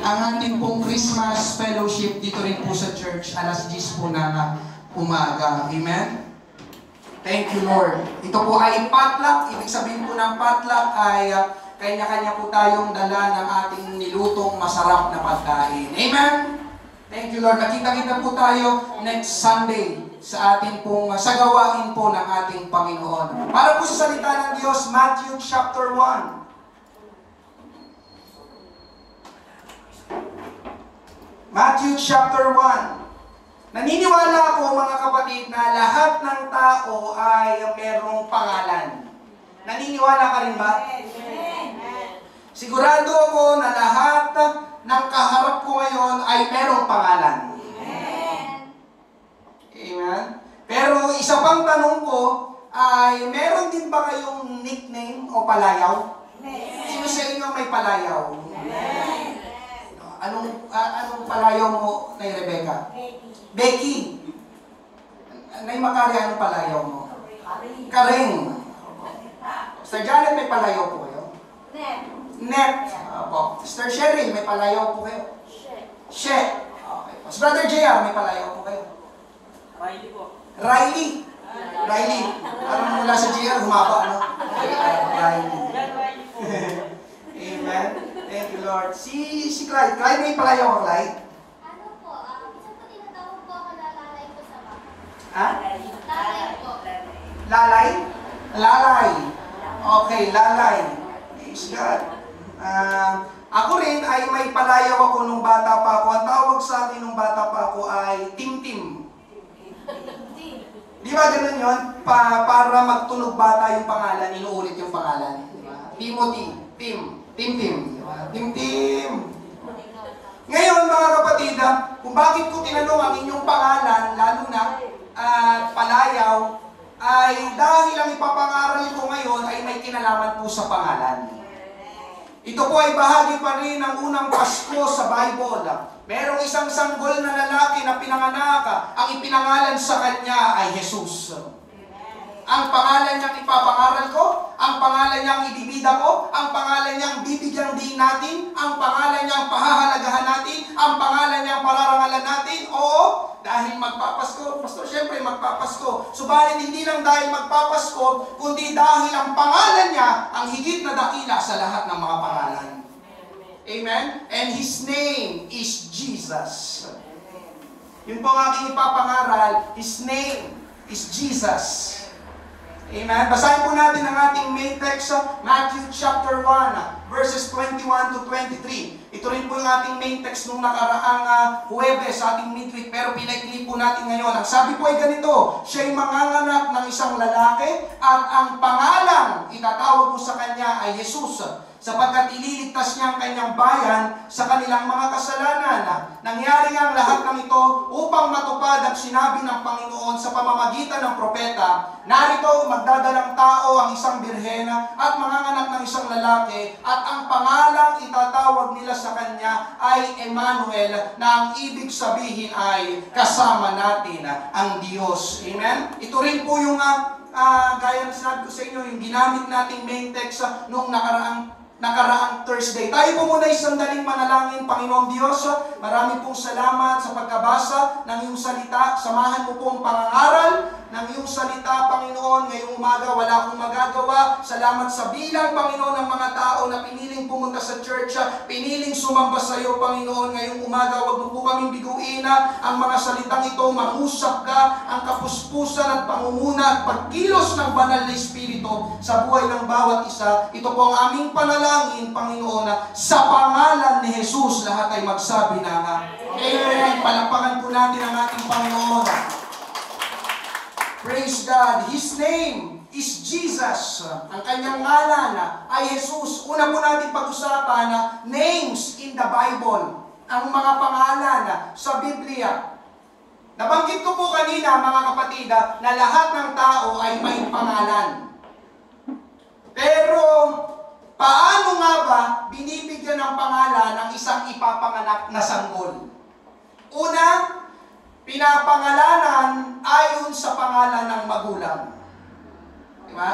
ang ating pong Christmas fellowship dito rin po sa church, alas 10 po na umaga. Amen? Thank you, Lord. Ito po ay potluck. Ibig sabihin po ng potluck ay kanya-kanya po tayong dala ng ating nilutong masarap na pagkain. Amen? Thank you, Lord. Nakita-kita po tayo next Sunday sa ating pong sagawain po ng ating Panginoon. Para po sa salita ng Diyos, Matthew chapter 1. Matthew chapter 1. Naniniwala ako mga kapatid na lahat ng tao ay merong pangalan. Naniniwala ka rin ba? Sigurado ako na lahat ng kaharap ko ngayon ay merong pangalan. Amen? Pero isa pang tanong ko ay meron din ba kayong nickname o palayaw? Sino sa inyo may palayaw? Anong palayaw mo, Nay Rebecca? Becky. Nay Makari, anong palayaw mo? Karing. Sir Janet, may palayaw po kayo? Net. Opo. Sister Sherry, may palayaw po kayo? She. Okay. Si Brother JR, may palayaw po kayo? Riley po. Riley. Riley. Parang mula sa JR, humaba, ano? Riley. Amen. Thank you, Lord. Si Clyde. Clyde, may palayaw ka, Clyde? Ano po, isa po tinatawag po ako na lalay ko sa baka. Ha? Lalay po. Lalay? Lalay. Okay, lalay. Praise God. Ako rin ay may palayaw ako nung bata pa ako. Ang tawag sa akin nung bata pa ako ay Tim-Tim. Di ba ganun yun? Para magtunog bata yung pangalan, inuulit yung pangalan. Diba? Timothy. Tim-Tim. Tim-Tim. Ngayon mga kapatid, kung bakit ko tinanong ang inyong pangalan, lalo na palayaw, ay dahil ang ipapangaral ko ngayon ay may kinalaman po sa pangalan. Ito po ay bahagi pa rin ng unang Pasko sa Bible. Merong isang sanggol na lalaki na pinanganak, ang ipinangalan sa kanya ay Jesus. Ang pangalan niyang ipapangaral ko, ang pangalan niyang ibibida ko, ang pangalan niyang bibigyang din natin, ang pangalan niyang pahahalagahan natin, ang pangalan niyang pararangalan natin. Oo, dahil magpapasko, Pastor, syempre magpapasko. Subalit hindi lang dahil magpapasko, kundi dahil ang pangalan niya ang higit na dakila sa lahat ng mga pangalan. Amen? And His name is Jesus. Yun po ang aking ipapangaral, His name is Jesus. Amen. Basahin po natin ang ating main text sa Matthew chapter 1, verses 21 to 23. Ito rin po yung ating main text nung nakaraang Huwebes sa ating midweek, pero pinaikli po natin ngayon. Ang sabi po ay ganito, siya'y manganganak ng isang lalaki at ang pangalang itatawag mo sa kanya ay Jesus, sapagkat ililigtas niya ang kanyang bayan sa kanilang mga kasalanan. Nangyari ang lahat ng ito upang matupad ang sinabi ng Panginoon sa pamamagitan ng propeta. Narito, magdadalang tao ang isang birhen at manganganak ng isang lalaki at ang pangalang itatawag nila sa kanya ay Emmanuel, na ang ibig sabihin ay kasama natin ang Diyos. Amen? Ito rin po yung gaya na sinabi ko sa inyo, yung ginamit nating main text nung nakaraang Thursday. Tayo po muna isang daling manalangin. Panginoong Diyos, marami pong salamat sa pagkabasa ng iyong salita. Samahan mo pong pangangaral ng iyong salita, Panginoon. Ngayong umaga, wala akong magagawa. Salamat sa bilang, Panginoon, ng mga tao na piniling pumunta sa church, piniling sumamba sa iyo, Panginoon. Ngayong umaga, wag mo po kaming biguin ang mga salitang ito. Mangusap ka ang kapuspusan at pangunguna at pagkilos ng banal na Espiritu sa buhay ng bawat isa. Ito po ang aming panalangin, Panginoon, sa pangalan ni Jesus, lahat ay magsabi na Amen. Palakpakan po natin ang ating Panginoon. Praise God. His name is Jesus. Ang kanyang ngalan ay Jesus. Una po natin pag-usapan names in the Bible. Ang mga pangalan sa Biblia. Nabanggit ko po kanina, mga kapatid, na lahat ng tao ay may pangalan. Pero paano nga ba binibigyan ng pangalan ng isang ipapanganak na sanggol? Una, pinapangalanan ayon sa pangalan ng magulang. Diba?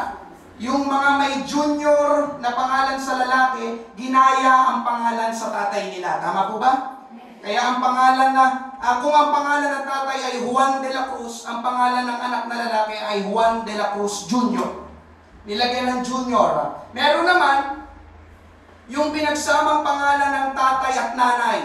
Yung mga may junior na pangalan sa lalaki, ginaya ang pangalan sa tatay nila. Tama po ba? Kaya ang pangalan kung ang pangalan ng tatay ay Juan de la Cruz, ang pangalan ng anak na lalaki ay Juan de la Cruz Jr. Nilagyan ng junior. Meron naman, yung pinagsamang pangalan ng tatay at nanay.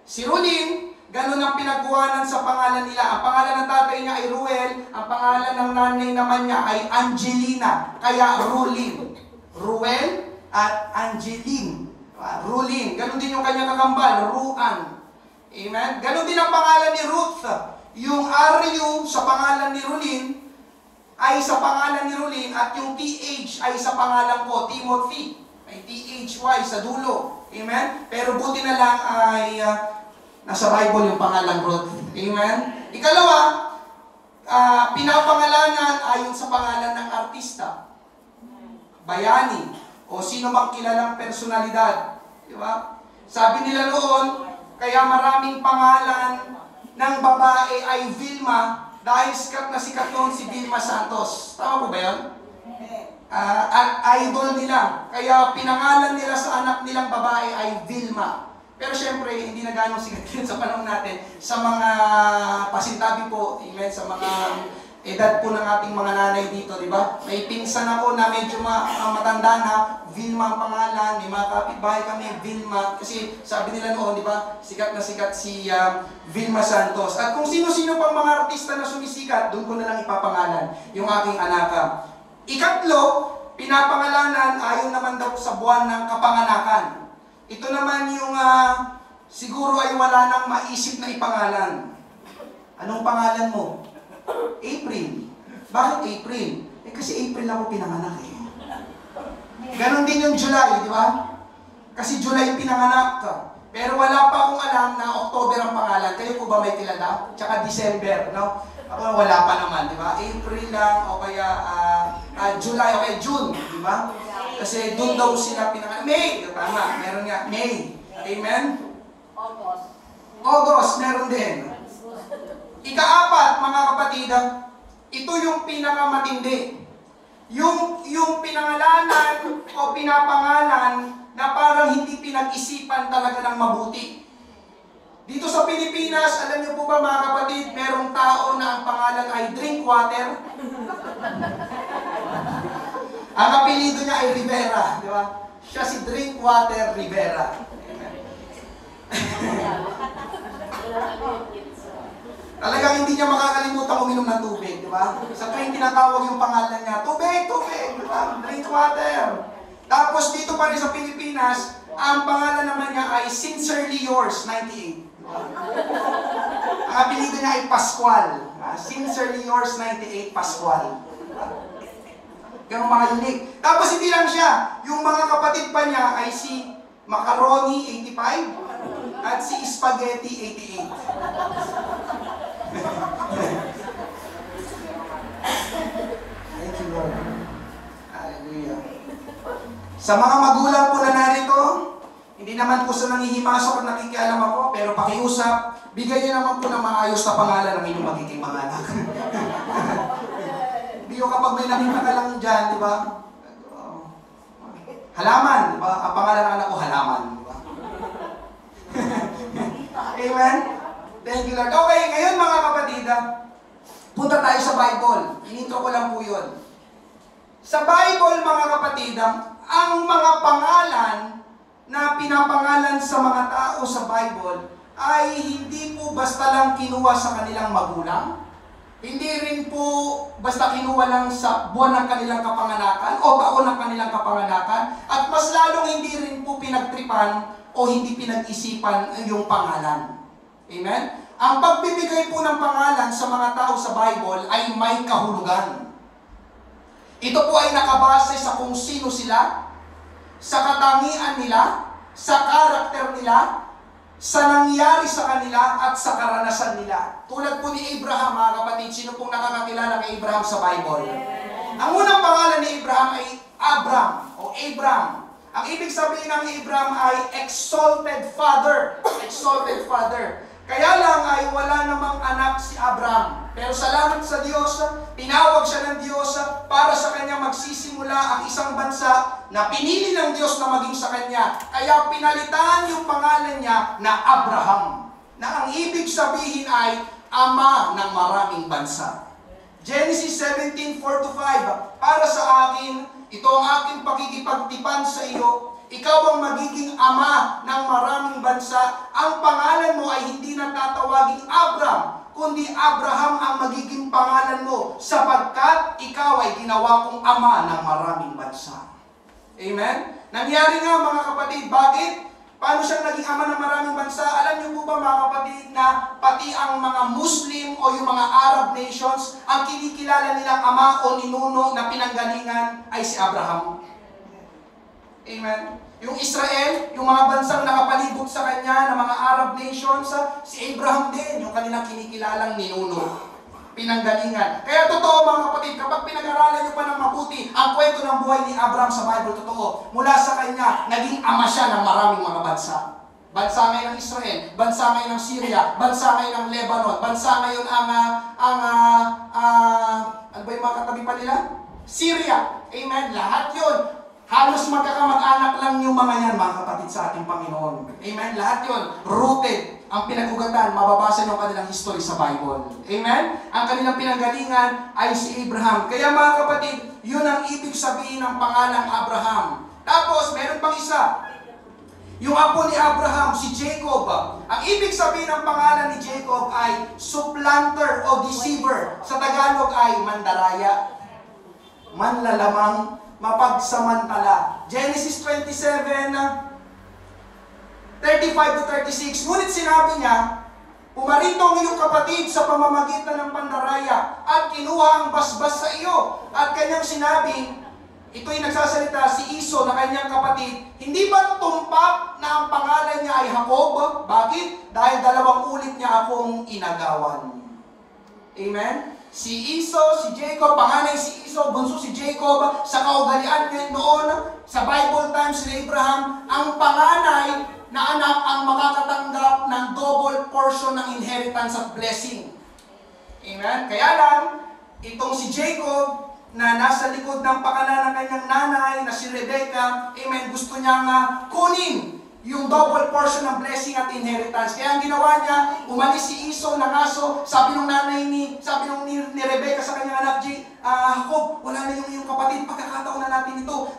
Si Rulin, ganun ang pinagkuhanan sa pangalan nila. Ang pangalan ng tatay niya ay Ruel, ang pangalan ng nanay naman niya ay Angelina. Kaya Rulin. Ruel at Angeline. Rulin. Ganun din yung kanyang kakambal, Ruan. Amen? Ganun din ang pangalan ni Ruth. Yung RU sa pangalan ni Rulin ay sa pangalan ni Rulin at yung TH ay sa pangalan ko, Timothy. May THY sa dulo. Amen? Pero buti na lang ay nasa Bible yung pangalan Ruth. Amen? Ikalawa, pinapangalanan ayon sa pangalan ng artista. Bayani. O sino mang kilalang personalidad. Di ba? Sabi nila noon, kaya maraming pangalan ng babae ay Vilma dahil sikat na sikat noon si Vilma Santos. Tama po ba yun? Idol nila. Kaya pinangalan nila sa anak nilang babae ay Vilma. Pero syempre, hindi na ganong sikat yun sa panahon natin. Sa mga pasintabi po, amen, sa mga edad po ng ating mga nanay dito, di ba? May pinsan ako na medyo matanda na, Vilma ang pangalan, may mga kapitbahay kami, Vilma. Kasi sabi nila noon, di ba, sikat na sikat si Vilma Santos. At kung sino-sino pang mga artista na sumisikat, doon ko na lang ipapangalan yung aking anak. Ikatlo, pinapangalanan ayon naman daw sa buwan ng kapanganakan. Ito naman yung siguro ay wala nang maisip na ipangalan. Anong pangalan mo? April. Bakit April? Kasi April ako pinanganak eh. Ganon din yung July, di ba? Kasi July pinanganak ka. Pero wala pa akong alam na October ang pangalan. Kayo po ba may kilala? Tsaka December, no? Ako wala pa naman, di ba? April lang, o kaya July, o kaya June, di ba? Kasi doon daw sila pinanganak. May! Tama, meron nga. May. Amen? August, meron din. Ikaapat, mga kapatid, ito yung pinakamatindi. Yung pinangalanan o pinapangalan na parang hindi pinag-isipan talaga ng mabuti. Dito sa Pilipinas, alam niyo po ba mga kapatid, merong tao na ang pangalan ay Drinkwater. Ang apelido niya ay Rivera, di ba? Siya si Drinkwater Rivera. Talagang hindi niya makakalimutan uminom ng tubig, di ba? Sa tuwing tinatawag yung pangalan niya, tubig, tubig, di ba? Drink water. Tapos dito pa rin sa Pilipinas, ang pangalan naman niya ay Sincerely Yours, 98. Diba? Ang apelido niya ay Pascual. Sincerely Yours, 98, Pascual. Ganun mga unique. Tapos hindi lang siya, yung mga kapatid pa niya ay si Macaroni, 85, at si Spaghetti, 88. Thank you, Lord. Hallelujah. Sa mga magulang po na narito, hindi naman po sa nangihimasok at nakikialam ako, pero pakiusap, bigay niyo naman po ng maayos na pangalan ng inyong magiging mga anak. Hindi yung kapag may nakita ka lang dyan, di ba? Halaman, di ba? Ang pangalan ng anak ko, Halaman, di ba? Amen? Thank you, Lord. Okay, ngayon mga kapatid, punta tayo sa Bible. Inintro ko lang po yun. Sa Bible, mga kapatid, ang mga pangalan na pinapangalan sa mga tao sa Bible ay hindi po basta lang kinuha sa kanilang magulang. Hindi rin po basta kinuha lang sa buwan ng kanilang kapanganakan o taon ng kanilang kapanganakan. At mas lalong hindi rin po pinagtripan o hindi pinag-isipan yung pangalan. Amen? Ang pagbibigay po ng pangalan sa mga tao sa Bible ay may kahulugan. Ito po ay nakabase sa kung sino sila, sa katangian nila, sa karakter nila, sa nangyari sa kanila, at sa karanasan nila. Tulad po ni Abraham, mga kapatid, sino pong nakakakilala kay Abraham sa Bible? Ang unang pangalan ni Abraham ay Abram o Abram. Ang ibig sabihin ng Abraham ay exalted father. Exalted father. Kaya lang ay wala namang anak si Abraham. Pero salamat sa Diyos, tinawag siya ng Diyos para sa kanya magsisimula ang isang bansa na pinili ng Diyos na maging sa kanya. Kaya pinalitan yung pangalan niya na Abraham, na ang ibig sabihin ay ama ng maraming bansa. Genesis 17:4-5, para sa akin, ito ang aking pakikipagtipan sa iyo. Ikaw ang magiging ama ng maraming bansa. Ang pangalan mo ay hindi na tatawaging Abram, kundi Abraham ang magiging pangalan mo, sapagkat ikaw ay ginawa kong ama ng maraming bansa. Amen? Nangyari nga mga kapatid. Bakit? Paano siya naging ama ng maraming bansa? Alam niyo po ba mga kapatid na pati ang mga Muslim o yung mga Arab nations, ang kinikilala nilang ama o ninuno na pinanggalingan ay si Abraham. Amen? Yung Israel, yung mga bansang nakapalibot sa kanya ng mga Arab nations, si Abraham din, yung kanilang kinikilalang ninuno. Pinanggalingan. Kaya totoo mga kapatid, kapag pinag-aralan nyo pa ng mabuti ang kwento ng buhay ni Abraham sa Bible, totoo. Mula sa kanya, naging ama siya ng maraming mga bansa. Bansa ngayon ng Israel, bansa ngayon ng Syria, bansa ngayon ng Lebanon, bansa ngayon ano ba yung mga katabi pa nila? Syria. Amen. Lahat yun. Halos magkakamag-anak lang yung mga yan, mga kapatid sa ating Panginoon. Amen? Lahat yun, rooted. Ang pinag-ugatan, mababasa nyo kanilang history sa Bible. Amen? Ang kanilang pinanggalingan ay si Abraham. Kaya mga kapatid, yun ang ibig sabihin ng pangalang Abraham. Tapos, meron pang isa. Yung apo ni Abraham, si Jacob. Ang ibig sabihin ng pangalan ni Jacob ay supplanter o deceiver. Sa Tagalog ay mandaraya, manlalamang, mapagsamantala. Genesis 27:35-36. Ngunit sinabi niya, pumarito ang iyong kapatid sa pamamagitan ng pandaraya at kinuha ang basbas sa iyo. At kanyang sinabi, ito'y nagsasalita si Iso na kanyang kapatid, hindi ba tumpak na ang pangalan niya ay Jacob? Bakit? Dahil dalawang ulit niya akong inagawan. Amen? Si Iso, si Jacob, panganay si Iso, bunso si Jacob, sa kaugalian ngayon doon, sa Bible times ni Abraham, ang panganay na anak ang makakatanggap ng double portion ng inheritance at blessing. Amen? Kaya lang, itong si Jacob, na nasa likod ng pakanan ng kanyang nanay, na si Rebecca, amen, gusto niyang kunin yung double portion ng blessing at inheritance. Kaya ang ginawa niya, umalis si Iso ng aso, sabi nung nanay ni Rebecca sa kanyang anak, Jacob, wala na yung iyong kapatid, pagkakataon na natin ito.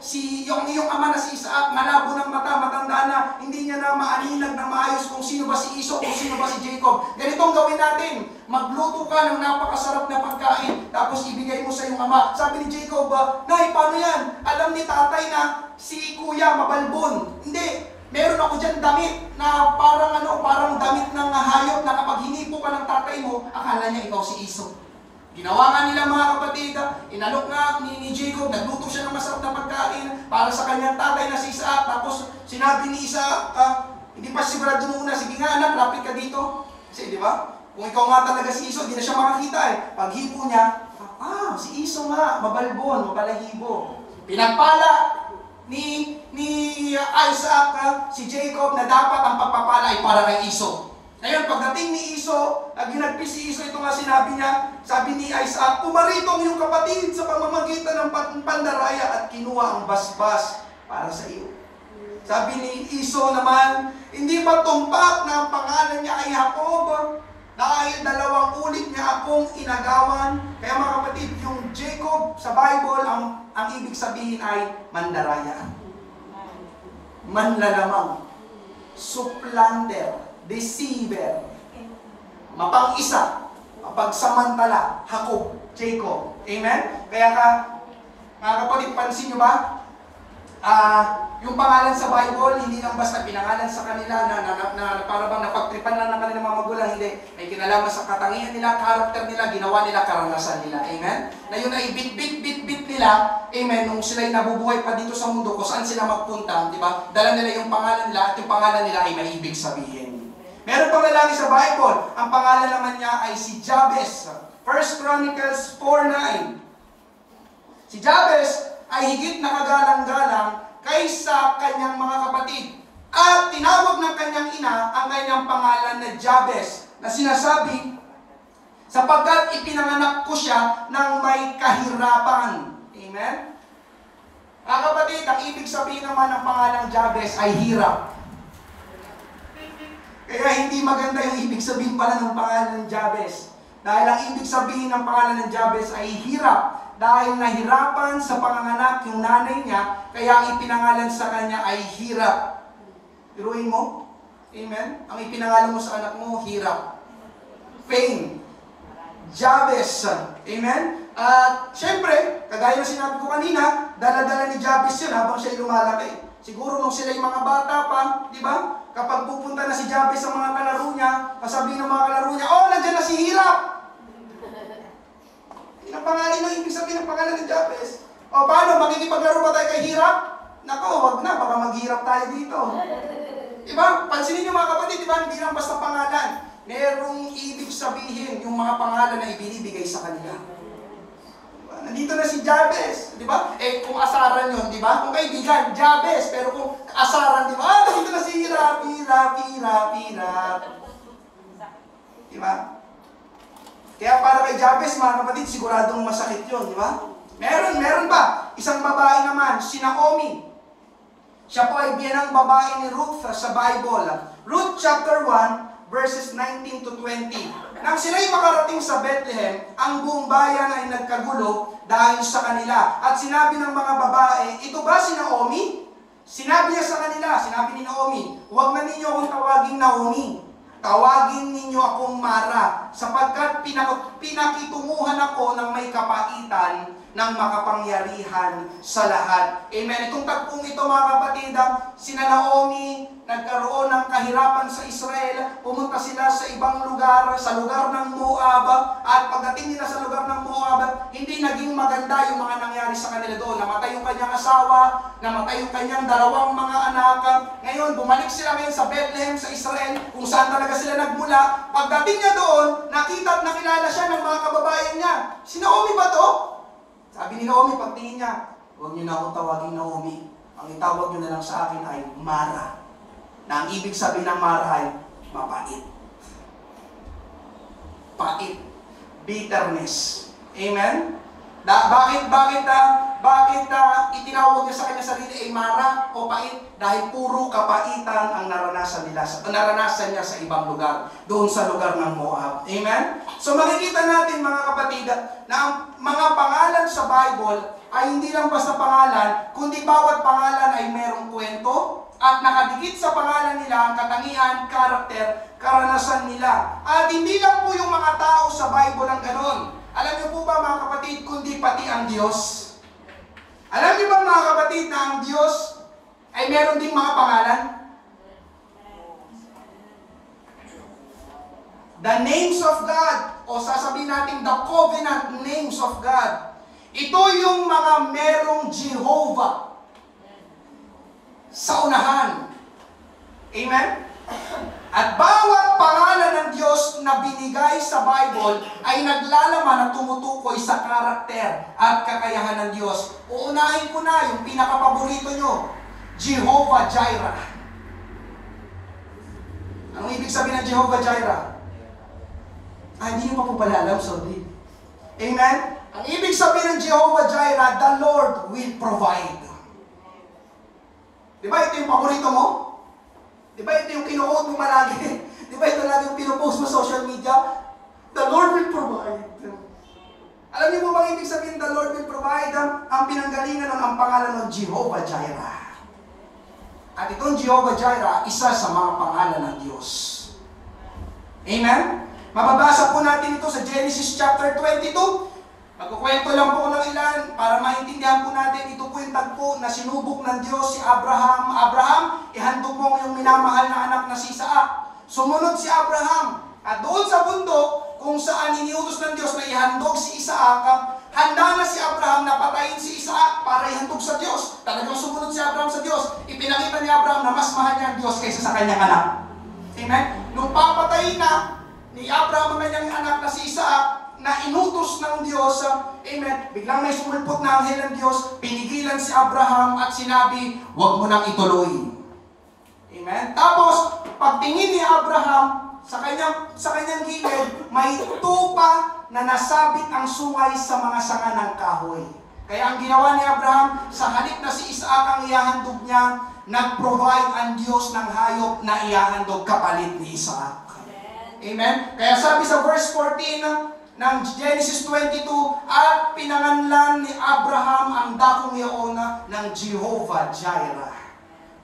Yung iyong ama na si Isaac, malabo ng mata, matanda na, hindi niya na maaninag na maayos kung sino ba si Iso, kung sino ba si Jacob. Ganitong gawin natin, magluto ka ng napakasarap na pagkain, tapos ibigay mo sa iyong ama. Sabi ni Jacob, Nay, paano yan? Alam ni tatay na si kuya mabalbon. Hindi. Meron ako dyan damit na parang damit ng hayop na kapag hinipo ka ng tatay mo, akala niya ikaw si Iso. Ginawa nga nila mga kapatid, inalok nga ni Jacob, nagluto siya ng masarap na pagkain para sa kanyang tatay na si Isaac. Tapos sinabi ni Isaac, hindi pa sigurado muna, sige nga anak, lapit ka dito. Kasi di ba? Kung ikaw nga talaga si Iso, di na siya makakita eh. Paghipo niya, si Iso nga, mabalbon, mabalahibo. Pinagpala ni Isaac, si Jacob, na dapat ang pagpapala ay para kay Iso. Ngayon, pagdating ni Iso, ginagpis si Iso, ito nga sinabi niya, sabi ni Isaac, pumarito ang iyong kapatid sa pamamagitan ng pandaraya at kinuha ang basbas para sa iyo. Sabi ni Iso naman, hindi ba tumpak na ang pangalan niya ay Jacob? Dahil dalawang ulit niya akong inagawan. Kaya mga kapatid, yung Jacob sa Bible, ang ibig sabihin ay mandaraya, manlalamang, supplanter, deceiver, mapang-isa, mapagsamantala, Jacob. Amen? Kaya mga kapatid, pansin nyo ba? Yung pangalan sa Bible, hindi lang basta pinangalan sa kanila na para bang napagtripan lang ng kanilang mga magulang, hindi. May kinalaman sa katangian nila, karakter nila, ginawa nila, karanasan nila. Amen? Na yun ay bit nila, amen, nung sila'y nabubuhay pa dito sa mundo, kung saan sila magpunta, di ba? Dala nila yung pangalan nila, at yung pangalan nila ay may ibig sabihin. Meron pang lalaki sa Bible, ang pangalan naman niya ay si Jabez. 1 Chronicles 4:9. Si Jabez ay higit na kagalang-galang kaysa kanyang mga kapatid. At tinawag ng kanyang ina ang kanyang pangalan na Jabez, na sinasabi, sapagkat ipinanganak ko siya ng may kahirapan. Amen? Mga kapatid, ang ibig sabihin naman ng pangalang Jabez ay hirap. Kaya hindi maganda yung ibig sabihin pala ng pangalan ng Jabez. Dahil ang ibig sabihin ng pangalan ng Jabez ay hirap. Dahil nahirapan sa panganganak yung nanay niya, kaya ang ipinangalan sa kanya ay hirap. Piruin mo? Amen? Ang ipinangalan mo sa anak mo, hirap. Pain. Jabez. Amen? At syempre, kagaya ng sinabi ko kanina, dala-dala ni Jabez yun habang siya lumalaki. Siguro nung sila yung mga bata pa, di ba? Kapag pupunta na si Jabez sa mga kalaro niya, kasabihin ng mga kalaro niya, oh, nandiyan na si Hirap! Yun ang pangalan ng ibig sabihin ng pangalan ni Jabez. O paano, makikipaglaro ba tayo kay Hirap? Nako, wag na, baka maghirap tayo dito. Diba? Pansinin niyo mga kapatid, diba? Hindi lang basta pangalan. Merong ibig sabihin yung mga pangalan na ibinibigay sa kanila. Diba? Nandito na si Jabez, di ba? Eh, kung asaran yun, di ba? Kung kaibigan, Jabez. Pero kung asaran, di ba? Ah, nandito na si Hirap. Di ba? Kaya para kay Jabez, mga kapatid, siguradong masakit yun, di ba? Meron ba? Isang babae naman, si Naomi. Siya po ay biyanang babae ni Ruth sa Bible. Ruth chapter 1, verses 19 to 20. Nang sila'y makarating sa Bethlehem, ang buong bayan ay nagkagulo dahil sa kanila. At sinabi ng mga babae, ito ba si Naomi? Sinabi niya sa kanila, sinabi ni Naomi, huwag na ninyo akong tawaging Naomi. Tawagin ninyo akong Mara, sapagkat pinakitunguhan ako ng may kapaitan ng makapangyarihan sa lahat. Amen. Itong tagpong ito, mga kapatid, sina Naomi, nagkaroon ng kahirapan sa Israel, pumunta sila sa ibang lugar, sa lugar ng Moab, at pagdating nila sa lugar ng Moab, hindi naging maganda yung mga nangyari sa kanila doon. Namatay yung kanyang asawa, namatay yung kanyang dalawang mga anak. Ngayon, bumalik sila ngayon sa Bethlehem, sa Israel, kung saan talaga sila nagmula. Pagdating niya doon, nakita at nakilala siya ng mga kababayan niya. Si Naomi ba to? Sabi ni Naomi, pagtingin niya, huwag niyo na akong tawagin Naomi. Ang itawag niyo na lang sa akin ay Mara. Na ang ibig sabihin ng Mara ay mapait. Pait. Bitterness. Amen? Bakit itinawag niya sa kanya sarili ay Mara o pait? Dahil puro kapaitan ang naranasan niya sa ibang lugar, doon sa lugar ng Moab. Amen? So makikita natin, mga kapatid, na ang mga pangalan sa Bible ay hindi lang basta pangalan, kundi bawat pangalan ay merong kwento at nakadikit sa pangalan nila ang katangian, karakter, karanasan nila. At hindi lang po yung mga tao sa Bible ang ganon. Alam niyo po ba, mga kapatid, kundi pati ang Diyos? Alam niyo ba, mga kapatid, na ang Diyos ay meron ding mga pangalan? The names of God, o sasabihin natin the covenant names of God. Ito yung mga merong Jehovah sa unahan. Amen? At bawat pangalan ng Diyos na binigay sa Bible ay naglalaman at tumutukoy sa karakter at kakayahan ng Diyos. Uunahin ko na yung pinakapaborito nyo, Jehovah Jireh. Anong ibig sabihin ng Jehovah Jireh? Hindi nyo pa po pala alam, sorry. Amen? Ang ibig sabihin ng Jehovah Jireh, the Lord will provide. Di ba ito yung paborito mo? Di ba ito yung kinuot mo malagi? Di ba ito lagi yung pinupost mo sa social media? The Lord will provide. Alam niyo po bang ibig sabihin the Lord will provide? Ang pinanggalingan ng ang pangalan ng Jehovah Jireh. At itong Jehovah Jireh, isa sa mga pangalan ng Diyos. Amen? Mababasa po natin ito sa Genesis chapter 22. Magkukwento lang po ko ng ilan para maintindihan po natin. Ito po yung tagpo na sinubok ng Diyos si Abraham. Abraham, ihandog mo yung minamahal na anak na si Isaac. Sumunod si Abraham. At doon sa bundok, kung saan iniutos ng Diyos na ihandog si Isaac, handa na si Abraham na patayin si Isaac para ihandog sa Diyos. Talagang sumunod si Abraham sa Diyos. Ipinakita ni Abraham na mas mahal niya ang Diyos kaysa sa kanyang anak. Amen? Nung papatayin na ni Abraham ang kanyang anak na si Isaac, na inutos ng Diyos, amen, biglang may sumulpot na anghel ng Diyos, pinigilan si Abraham at sinabi, huwag mo nang ituloy. Amen? Tapos, pagtingin ni Abraham sa kanyang gilid, may tupa na nasabit ang sungay sa mga sanga ng kahoy. Kaya ang ginawa ni Abraham, sa halip na si Isaac ang ihahandog niya, nag-provide ang Diyos ng hayop na ihahandog kapalit ni Isaac. Amen? Kaya sabi sa verse 14 ng Genesis 22, at pinanganlan ni Abraham ang dakong iyon ng Jehovah Jireh.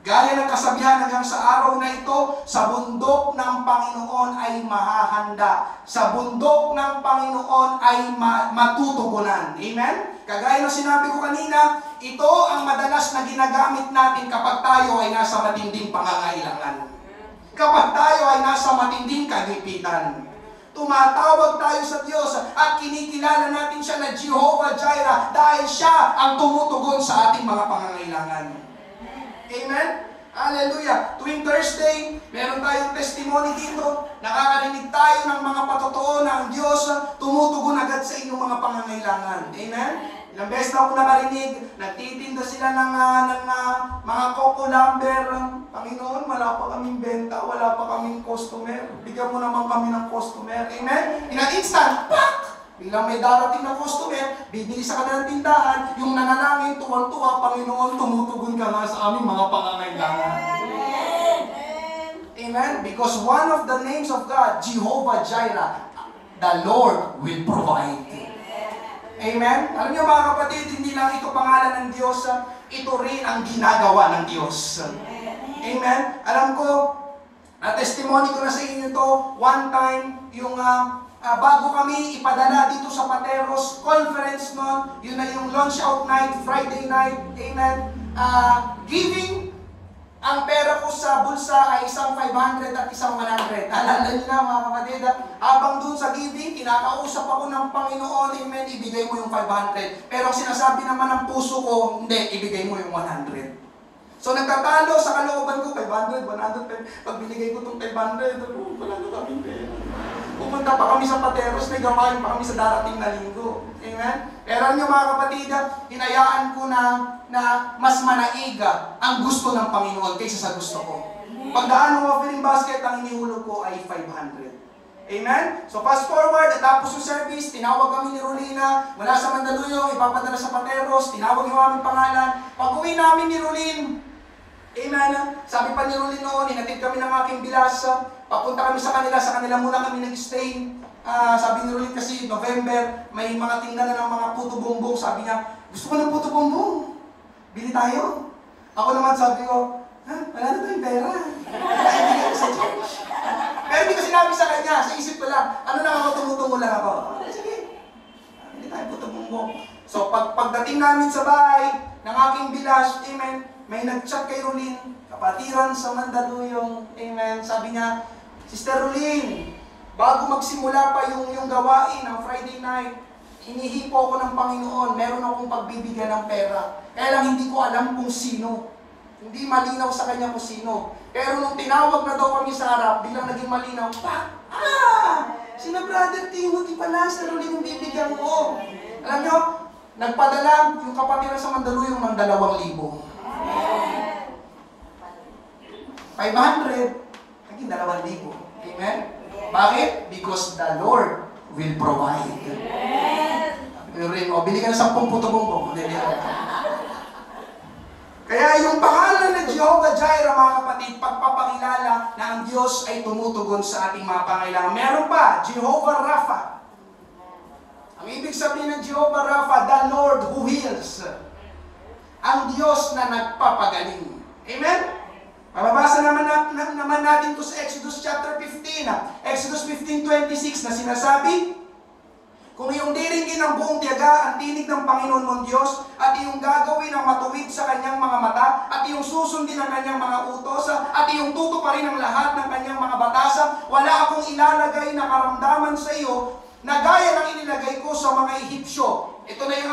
Gaya ng kasabihan hanggang sa araw na ito, sa bundok ng Panginoon ay mahahanda. Sa bundok ng Panginoon ay matutugunan. Amen? Kagaya ng sinabi ko kanina, ito ang madalas na ginagamit natin kapag tayo ay nasa matinding pangangailangan. Kapag tayo ay nasa matinding kagipitan. Tumatawag tayo sa Diyos at kinikilala natin siya na Jehovah Jireh dahil siya ang tumutugon sa ating mga pangangailangan. Amen? Hallelujah! Tuwing Thursday, meron tayong testimony dito. Nakakarinig tayo ng mga patotoo na ang Diyos tumutugon agad sa inyong mga pangangailangan. Amen? Ilang beses na ako nakarinig, nagtitinda sila ng mga coco lumber. Panginoon, wala pa kaming benta, wala pa kaming customer. Bigyan mo naman kami ng customer. Amen? In an instant, pak! Bilang may darating na customer, bibili sa kanilang tindahan, yung nanalangin, tuwang-tuwa, Panginoon, tumutugon ka nga sa aming mga pangangailangan. Amen. Amen? Because one of the names of God, Jehovah Jireh, the Lord will provide. Amen? Alam niyo mga kapatid, hindi lang ito pangalan ng Diyos, ito rin ang ginagawa ng Diyos. Amen? Alam ko, testimony ko na sa inyo to, one time, yung bago kami ipadala dito sa Pateros conference noon, yun na yung launch out night, Friday night, amen, giving, ang pera ko sa bulsa ay isang 500 at isang 100. Alala nyo na mga kapatid, habang dun sa giving, kinakausap ako ng Panginoon, amen, ibigay mo yung 500. Pero ang sinasabi naman ng puso ko, hindi, ibigay mo yung 100. So nagtatalo sa kalooban ko, 500, 100, pag binigay ko itong 500, wala na kaming pera. Pupunta pa kami sa Pateros, may gawain pa kami sa darating na linggo. Amen? Pero nyo mga kapatid, hinayaan ko na mas manaiga ang gusto ng Panginoon kaysa sa gusto ko. Pagdaan ng offering basket, ang inihulog ko ay 500. Amen? So fast forward, at tapos yung service, tinawag kami ni Rolina, mula sa Mandaluyong, ipapadala sa Pateros, tinawag yung aming pangalan. Pag-uwi namin ni Rolin, amen, sabi pa ni Rolin noon, hinatid kami ng aking bilas, papunta kami sa kanila muna kami nag-stay. Sabi ni Rolin kasi, November, may mga tingnan na ng mga puto bongbong. Sabi niya, gusto ko ng puto bongbong. Bili tayo. Ako naman sabi ko, wala na tayong pera. Ibigay ko sa church. Pero hindi ko sinabi sa kanya, sa isip ko lang, ano lang ako, tumutungo lang ako. Sige, bili tayo puto bongbong. So pagdating namin sa bahay, ng aking bilas, amen, may nag-chat kay Rolin, kapatiran sa Mandaluyong, amen. Sabi niya, Sister Rolin, bago magsimula pa yung gawain ng Friday night, hinihipo ako ng Panginoon, meron akong pagbibigyan ng pera. Kaya lang hindi ko alam kung sino. Hindi malinaw sa kanya kung sino. Pero nung tinawag na daw kami sa harap, biglang naging malinaw, sina Brother Timothy pala, Sister Rolin yung bibigyan ko. Alam nyo, nagpadala yung kapatiran sa Mandaluyong ng 2,000. 500, naging 2,000. Amen? Bakit? Because the Lord will provide. Bili ka na 10 puto bongbong. Kaya yung pangalan ng Jehovah Jireh, mga kapatid, pagpapakilala na ang Diyos ay tumutugon sa ating mga pangailangan. Meron pa, Jehovah Rapha. Ang ibig sabihin ng Jehovah Rapha, the Lord who heals. Ang Diyos na nagpapagaling. Amen? Mababasa naman natin ito sa Exodus chapter 15. Exodus 15:26 na sinasabi, kung iyong diringgin ang buong tiyaga ang tinig ng Panginoon mong Diyos, at iyong gagawin ang matuwid sa kanyang mga mata, at iyong susundin ang kanyang mga utos, at iyong tutuparin ang lahat ng kanyang mga batas, wala akong ilalagay na karamdaman sa iyo na gaya ng inilagay ko sa mga Ehipsyo. Ito na yung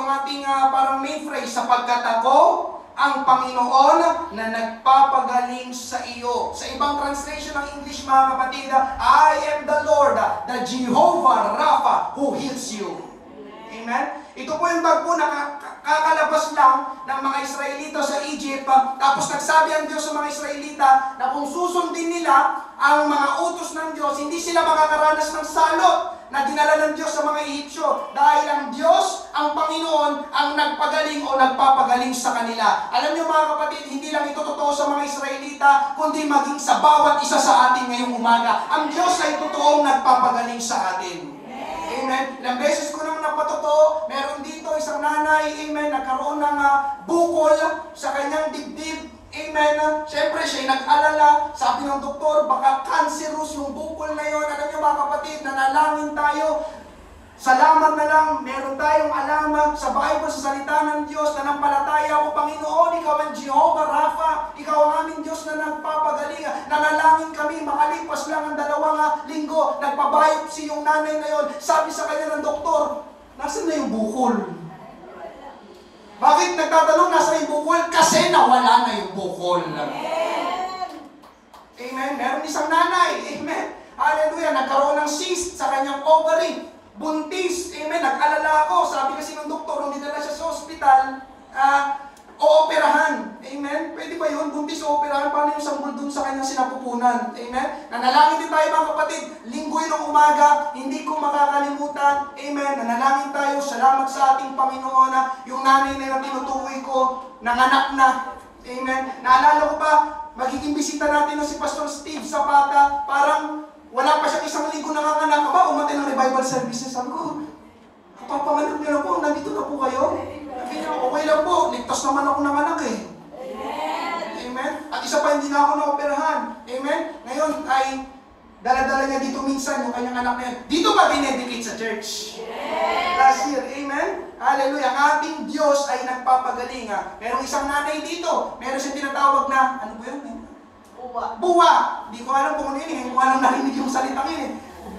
ating parang main phrase, sapagkat ako ang Panginoon na nagpapagaling sa iyo. Sa ibang translation ng English, mga kapatid, I am the Lord, the Jehovah Rapha, who heals you. Amen? Ito po yung tagpo na kakalabas lang ng mga Israelita sa Egypt. Tapos nagsabi ang Diyos sa mga Israelita na kung susundin nila ang mga utos ng Diyos, hindi sila makakaranas ng salot na dinala ng Diyos sa mga Ehipsyo dahil ang Diyos, ang Panginoon, ang nagpagaling o nagpapagaling sa kanila. Alam niyo mga kapatid, hindi lang ito totoo sa mga Israelita, kundi maging sa bawat isa sa atin ngayong umaga. Ang Diyos ay totoong nagpapagaling sa atin. Amen. Ilang beses ko nang napatotoo, meron dito isang nanay, amen, nagkaroon ng bukol sa kanyang dibdib. Amen. Siyempre, siya'y nag-alala. Sabi ng doktor, baka cancerous yung bukol na yon. Alam niyo mga kapatid, nanalangin tayo. Salamat na lang, meron tayong alamat sa Bible, sa salita ng Diyos, na nampalataya o Panginoon, Ikaw ang Jehovah Rapha, Ikaw ang aming Diyos na nagpapagaling. Nanalangin kami, makalipas lang ang 2 linggo, nagpabiopsy yung nanay na yon. Sabi sa kanya ng doktor, nasaan na yung bukol? Bakit nagtatanong nasa yung bukol? Kasi nawala na yung bukol. Amen. Meron isang nanay. Amen. Hallelujah. Nagkaroon ng cyst sa kanyang ovary. Buntis. Amen. Nag-alala ako. Sabi kasi ng doktor, nung dinala siya sa ospital, ooperahan. Amen. Pwede ba yun? Buntis o operahan? Paano yung sanggol dun sa kanyang sinapupunan? Amen. Nanalangin din tayo mga kapatid. Linggo ng umaga, hindi ko makakalimutan. Amen. Nanalangin tayo. Salamat sa ating Panginoon na yung nanay na tinutukoy ko, nanganak na. Amen. Naalala ko pa, magiging bisita natin si Pastor Steve Zapata. Parang wala pa siyang 1 linggo nanganganak. Aba, umatay ng revival services. Sabi ko, kapapanganak niyo na po, nandito na po kayo. Okay lang po, ligtas naman ako ng anak eh. Amen. At isa pa, hindi na ako na-operahan. Amen. Ngayon ay dala-dala niya dito minsan yung kanyang anak na yan. Dito ba dinedicate sa church? Last year. Amen. Hallelujah. Ang ating Diyos ay nagpapagaling. Merong isang nanay dito. Meron siyang tinatawag na, ano po yun? Buwa. Buwa. Hindi ko alam kung ano yun. Hindi ko alam narinig yung salitang yun eh.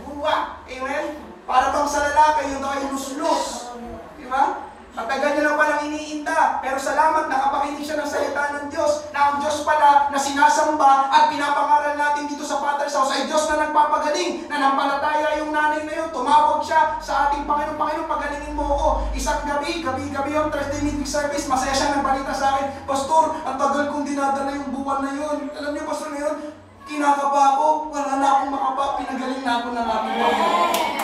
Buwa. Amen. Para bang sa lalaki, yung daw ay lus-lus. Diba? Matagal niya lang palang iniinda, pero salamat nakapakinig siya ng salita ng Diyos, na ang Diyos pala na sinasamba at pinapangaral natin dito sa Father's House ay Diyos na nagpapagaling, na nampalataya yung nanay na yun, tumawag siya sa ating Panginoon, Panginoon, pagalingin mo ako. Isang gabi yung Thursday midweek service, masaya siya nagbalita sa akin, Pastor, ang tagal kong dinadala yung buwan na yun. Alam niyo, Pastor, ngayon, kinakaba ako, wala na akong makapa, pinagaling na ako ng ating Panginoon.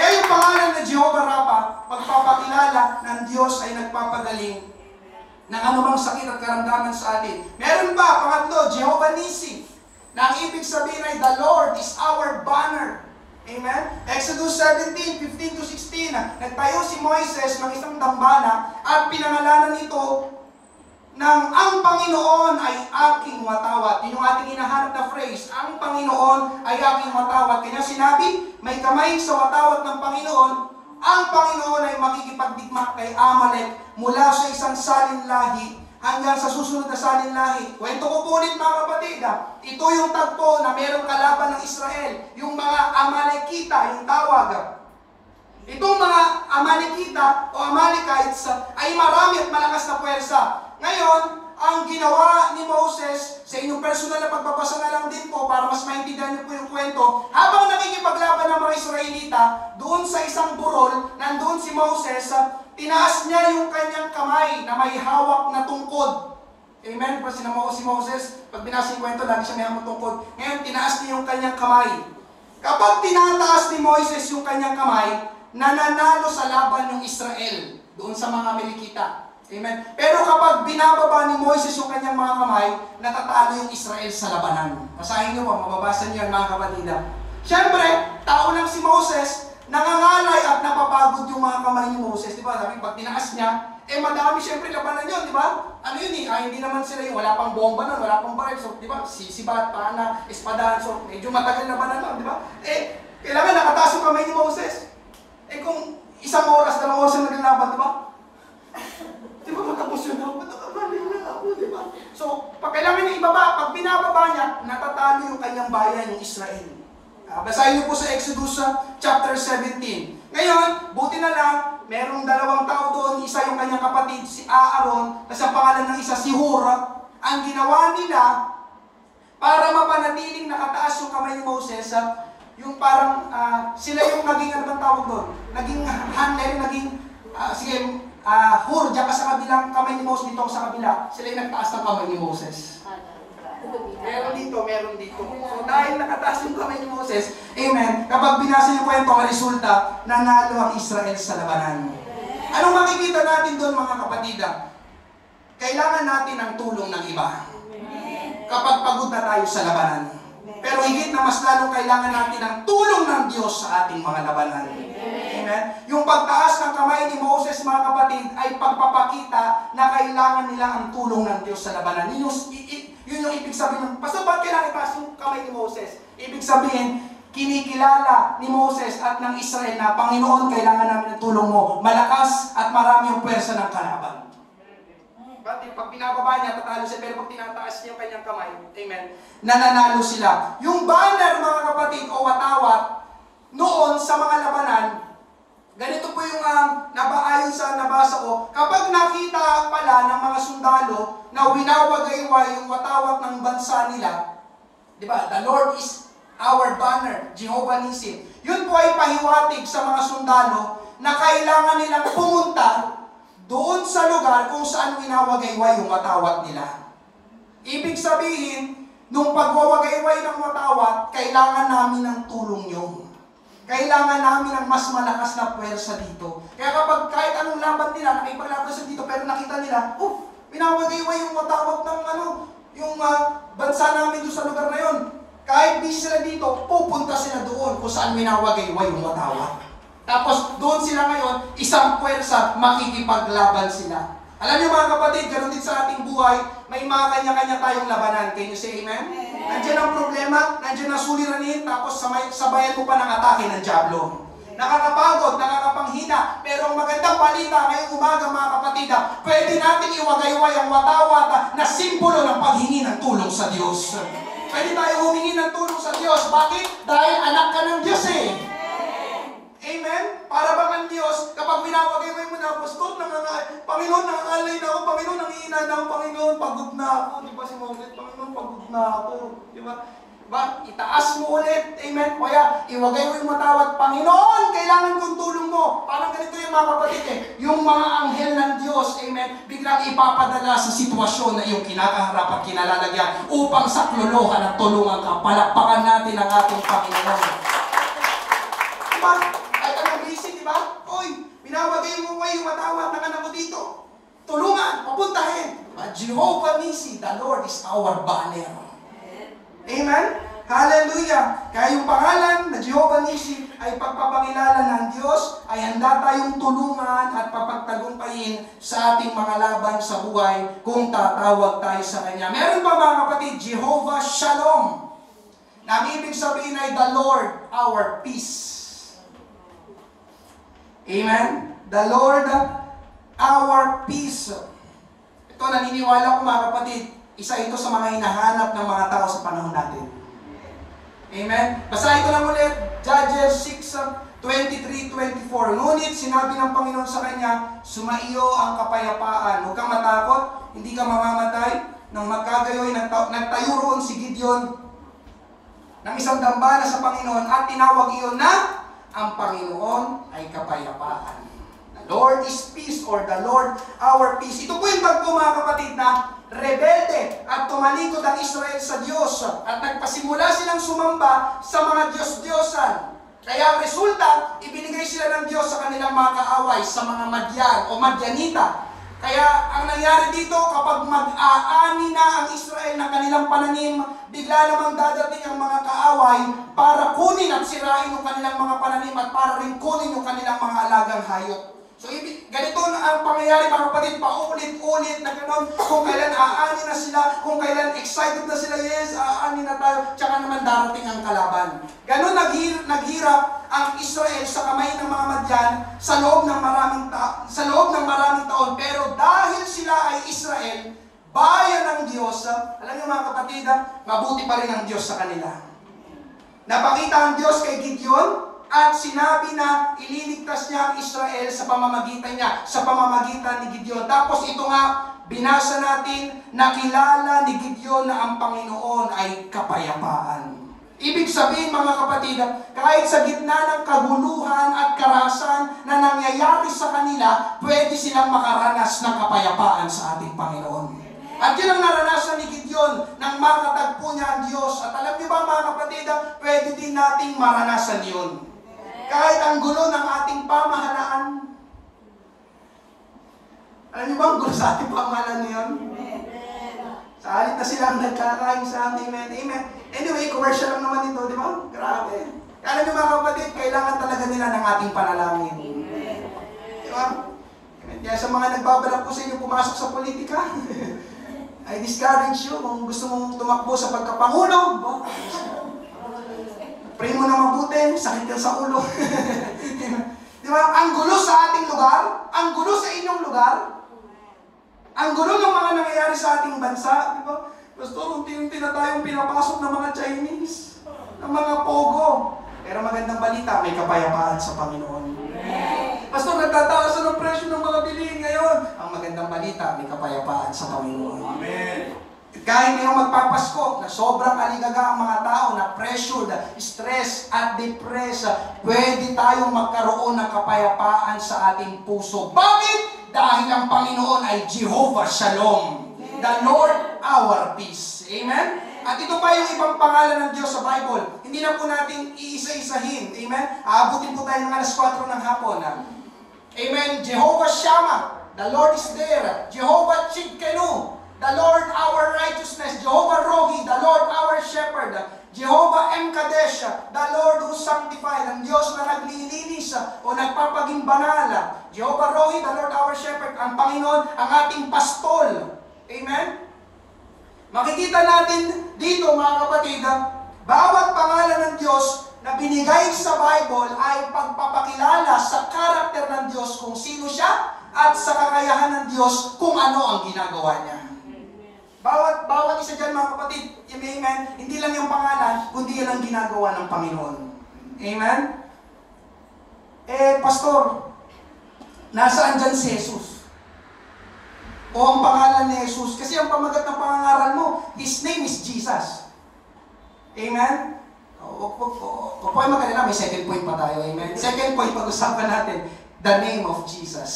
Kaya yung pangalan na Jehovah Rapha, magpapakilala ng Diyos ay nagpapagaling ng anumang sakit at karamdaman sa atin. Meron pa, pangatlo, Jehovah Nissi, na ang ibig sabihin ay the Lord is our banner. Amen? Exodus 17:15-16, nagtayo si Moises ng isang dambana at pinangalanan ito nang ang Panginoon ay aking watawat. Yun yung ating hinahanap na phrase, ang Panginoon ay aking watawat. Kaya sinabi, may kamay sa watawat ng Panginoon, ang Panginoon ay makikipagdigma kay Amalek mula sa isang salin lahi hanggang sa susunod na salin lahi. Kwento ko po ulit mga kapatid. Ito yung tagpo na merong kalaban ng Israel, yung mga Amalekita, yung tawag. Itong mga Amalekita o Amalekites ay marami at malakas na puwersa. Ngayon, ang ginawa ni Moses, sa inyong personal na pagbabasa na lang din po para mas maintindihan niyo po yung kwento, habang nakikipaglaban ng mga Israelita, doon sa isang burol, nandoon si Moses, tinaas niya yung kanyang kamay na may hawak na tungkod. Amen? Kasi si Moses, pag binasa yung kwento, lagi siya may hawak tungkod. Ngayon, tinaas niya yung kanyang kamay. Kapag tinataas ni Moses yung kanyang kamay, nananalo sa laban ng Israel doon sa mga Amalekita. Amen. Pero kapag binababa ni Moises yung kanyang mga kamay, natatalo yung Israel sa labanan. Basahin niyo po, mababasa niyo yan mga kapatid. Siyempre, tao lang si Moses, nangangalay at napapagod yung mga kamay ni Moses. Di ba? Sabi, pag tinaas niya, madami siyempre labanan yun, di ba? Ano yun eh? Hindi naman sila yung wala pang bomba nun, wala pang baril. So, di ba? Sisibat, paana, espadahan. So, medyo matagal labanan nun, di ba? Kailangan nakataas yung kamay ni Moses. Kung 1 oras, 2 oras yung naglalaban, di ba? Di ba matapos yun ako? Matakabalin na ako, di ba? So, pag kailangan niya ibaba, pag binababa niya, natatalo yung kanyang bayan, yung Israel. Basahin niyo po sa Exodus chapter 17. Ngayon, buti na lang, merong 2 tao doon, isa yung kanyang kapatid, si Aaron, kasi ang pangalan ng isa, si Hur. Ang ginawa nila, para mapanatiling nakataas yung kamay ni Moses, yung parang, sila yung naging, ano bang tawag doon? Naging handler, naging, Hur, diyan ka sa kabilang kamay ni Moses, dito sa kabila, sila yung nagtaas ng kamay ni Moses. meron dito. So dahil nakataas yung kamay ni Moses, amen, kapag binasa yung kwento, ang resulta, nanalo ang Israel sa labanan. Anong makikita natin doon mga kapatida? Kailangan natin ang tulong ng iba. Kapag pagod na tayo sa labanan. Pero higit na mas lalong kailangan natin ang tulong ng Diyos sa ating mga labanan. Amen? Yung pagtaas ng kamay ni Moses, mga kapatid, ay pagpapakita na kailangan nila ang tulong ng Diyos sa labanan. Yun yung ibig sabihin. Basta ba't kailangan itaas yung kamay ni Moses? Ibig sabihin, kinikilala ni Moses at ng Israel na, Panginoon, kailangan namin ng tulong mo. Malakas at marami yung pwersa ng kalaban. Pag binababa niya, tatalo siya. Pero pag tinataas niya yung kanyang kamay, amen, nananalo sila. Yung banner, mga kapatid, o watawat, noon sa mga labanan, ganito po yung ayon sa nabasa ko, kapag nakita pala ng mga sundalo na winawagayway yung watawat ng bansa nila, di ba, the Lord is our banner, Jehovah Nissi. Yun po ay pahiwatig sa mga sundalo na kailangan nilang pumunta doon sa lugar kung saan winawagayway yung watawat nila. Ibig sabihin, nung pagwawagayway ng watawat, kailangan namin ng tulong nyo. Kailangan namin ng mas malakas na puwersa dito. Kaya kapag kahit anong laban nila, nakipaglaban sa dito, pero nakita nila, winawagayway yung watawat ng yung bansa namin doon sa lugar na yun. Kahit busy sila dito, pupunta sila doon kung saan winawagayway yung watawat. Tapos doon sila ngayon, isang puwersa, makikipaglaban sila. Alam niyo mga kapatid, ganoon din sa ating buhay, may mga kanya-kanya tayong labanan. Can you say amen? Nandiyan ang problema, nandiyan ang suliranin, tapos sabayan mo pa ng atake ng dyablo. Nakakapagod, nakakapanghina, pero ang magandang balita ngayong umaga mga kapatid, pwede natin iwagayway ang watawat na simbolo ng paghingi ng tulong sa Diyos. Pwede tayo humingi ng tulong sa Diyos. Bakit? Dahil anak ka ng Diyos eh. Amen? Para bang ang Diyos, kapag winawagayway mo na, Pastor, Panginoon, nangangalay na ako, Panginoon, nangihina na ako, Panginoon, pagod na ako. Di ba si Moses, Panginoon, pagod na ako. Di ba? Itaas mo ulit, amen? Kaya, iwagayway mo tawad, Panginoon, kailangan kong tulong mo. Parang ganito yung mga kapatid eh. Yung mga anghel ng Diyos, amen, biglang ipapadala sa sitwasyon na iyong kinakaharap at kinalalagyan upang saklolohan at tulungan ka. Palakpakan natin ang ating Panginoon. Diba? Diba? Oy, binawagay mo yung matawat ng anak ko dito. Tulungan, papuntahin. Jehovah Nissi, the Lord is our banner. Amen? Hallelujah! Kaya yung pangalan na Jehovah Nissi ay pagpapakilala ng Diyos, ay handa tayong tulungan at papagtagumpayin sa ating mga laban sa buhay kung tatawag tayo sa Kanya. Meron pa mga kapatid, Jehovah Shalom. Na ang ibig sabihin ay the Lord, our peace. Amen? The Lord, our peace. Ito, naniniwala ko mga kapatid, isa ito sa mga hinahanap ng mga tao sa panahon natin. Amen? Basahin ko lang ulit, Judges 6:23-24. Ngunit sinabi ng Panginoon sa kanya, sumaiyo ang kapayapaan. Huwag kang matakot, hindi ka mamamatay. Nang magkagayoy, nagtayo roon si Gideon ng isang dambana sa Panginoon at tinawag iyon na ang Panginoon ay kapayapaan. The Lord is peace, or the Lord our peace. Ito po yung tagpo mga kapatid na rebelde at tumalikod ang Israel sa Diyos at nagpasimula silang sumamba sa mga Diyos-Diyosan. Kaya ang resulta, ibinigay sila ng Diyos sa kanilang mga kaaway, sa mga Madyan o Madyanita. Kaya ang nangyari dito, kapag mag-aani na ang Israel ng kanilang pananim, bigla namang dadating ang mga kaaway para kunin at sirain yung kanilang mga pananim at para rin kunin yung kanilang mga alagang hayop. So, ganito na ang pangyayari mga kapatid, paulit-ulit na gano'n, kung kailan aani na sila, kung kailan excited na sila, yes, aani na tayo, tsaka naman darating ang kalaban. Gano'n naghirap ang Israel sa kamay ng mga Madyan sa loob ng maraming taon. Pero dahil sila ay Israel, bayan ng Diyos, alam niyo mga kapatid, mabuti pa rin ang Diyos sa kanila. Napakita ang Diyos kay Gideon, at sinabi na ililigtas niya ang Israel sa pamamagitan niya, sa pamamagitan ni Gideon. Tapos ito nga, binasa natin, nakilala ni Gideon na ang Panginoon ay kapayapaan. Ibig sabihin mga kapatid, kahit sa gitna ng kaguluhan at karahasan na nangyayari sa kanila, pwede silang makaranas ng kapayapaan sa ating Panginoon. At yun ang naranasan ni Gideon nang makatagpo niya ang Diyos. At alam niyo ba mga kapatid, pwede din nating maranasan yun. Kahit ang gulo ng ating pamahalaan. Alam niyo ba ang gulo sa ating pamahalaan niyon? Sa halip na silang nagkakain sa amen. Amen. Anyway, commercial lang naman ito, di ba? Grabe. Alam niyo mga kapatid, kailangan talaga nila ng ating panalangin. Di ba? Kaya sa mga nagbabalak po sa inyo pumasok sa politika, I discourage you kung gusto mong tumakbo sa pagkapangulo. Pray mo na mabuti, sakit yan sa ulo. Di ba? Ang gulo sa ating lugar, ang gulo sa inyong lugar, ang gulo ng mga nangyayari sa ating bansa, di ba? Pastor, unti-unti na tayong pinapasok ng mga Chinese, ng mga Pogo. Pero magandang balita, may kapayapaan sa Panginoon. Pastor, nagtataas ng presyo ng mga bilihin ngayon. Ang magandang balita, may kapayapaan sa Panginoon. Amen. Kahit ngayong magpapasko, na sobrang aligaga ang mga tao, na pressured, stress, at depressed, pwede tayong magkaroon ng kapayapaan sa ating puso. Bakit? Dahil ang Panginoon ay Jehovah Shalom, the Lord our peace. Amen? At ito pa yung ibang pangalan ng Diyos sa Bible. Hindi na po natin iisa-isahin. Amen? Aabutin po tayo ng alas 4 ng hapon. Amen? Jehovah Shammah, the Lord is there. Jehovah Chidkenu, the Lord our righteousness. Jehovah Rohi, the Lord our shepherd. Jehovah Emkadesh, the Lord who sanctified. Ang Diyos na naglilinis o nagpapaging banal. Jehovah Rohi, the Lord our shepherd. Ang Panginoon, ang ating pastol. Amen? Makikita natin dito mga kapatid, bawat pangalan ng Diyos na binigay sa Bible ay pagpapakilala sa karakter ng Diyos kung sino siya at sa kakayahan ng Diyos kung ano ang ginagawa niya. Bawat isa dyan mga kapatid, amen, hindi lang yung pangalan, kundi yan ang ginagawa ng Panginoon. Amen? Pastor, nasaan dyan si Jesus? O ang pangalan ni Jesus? Kasi ang pamagat ng pangangaral mo, His name is Jesus. Amen? Huwag po kayo mag-alala, may second point pa tayo. Amen? Second point, pag-usapan natin, the name of Jesus.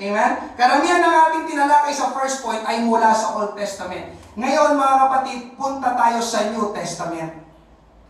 Amen? Karamihan ng ating tinalakay sa first point ay mula sa Old Testament. Ngayon, mga kapatid, punta tayo sa New Testament.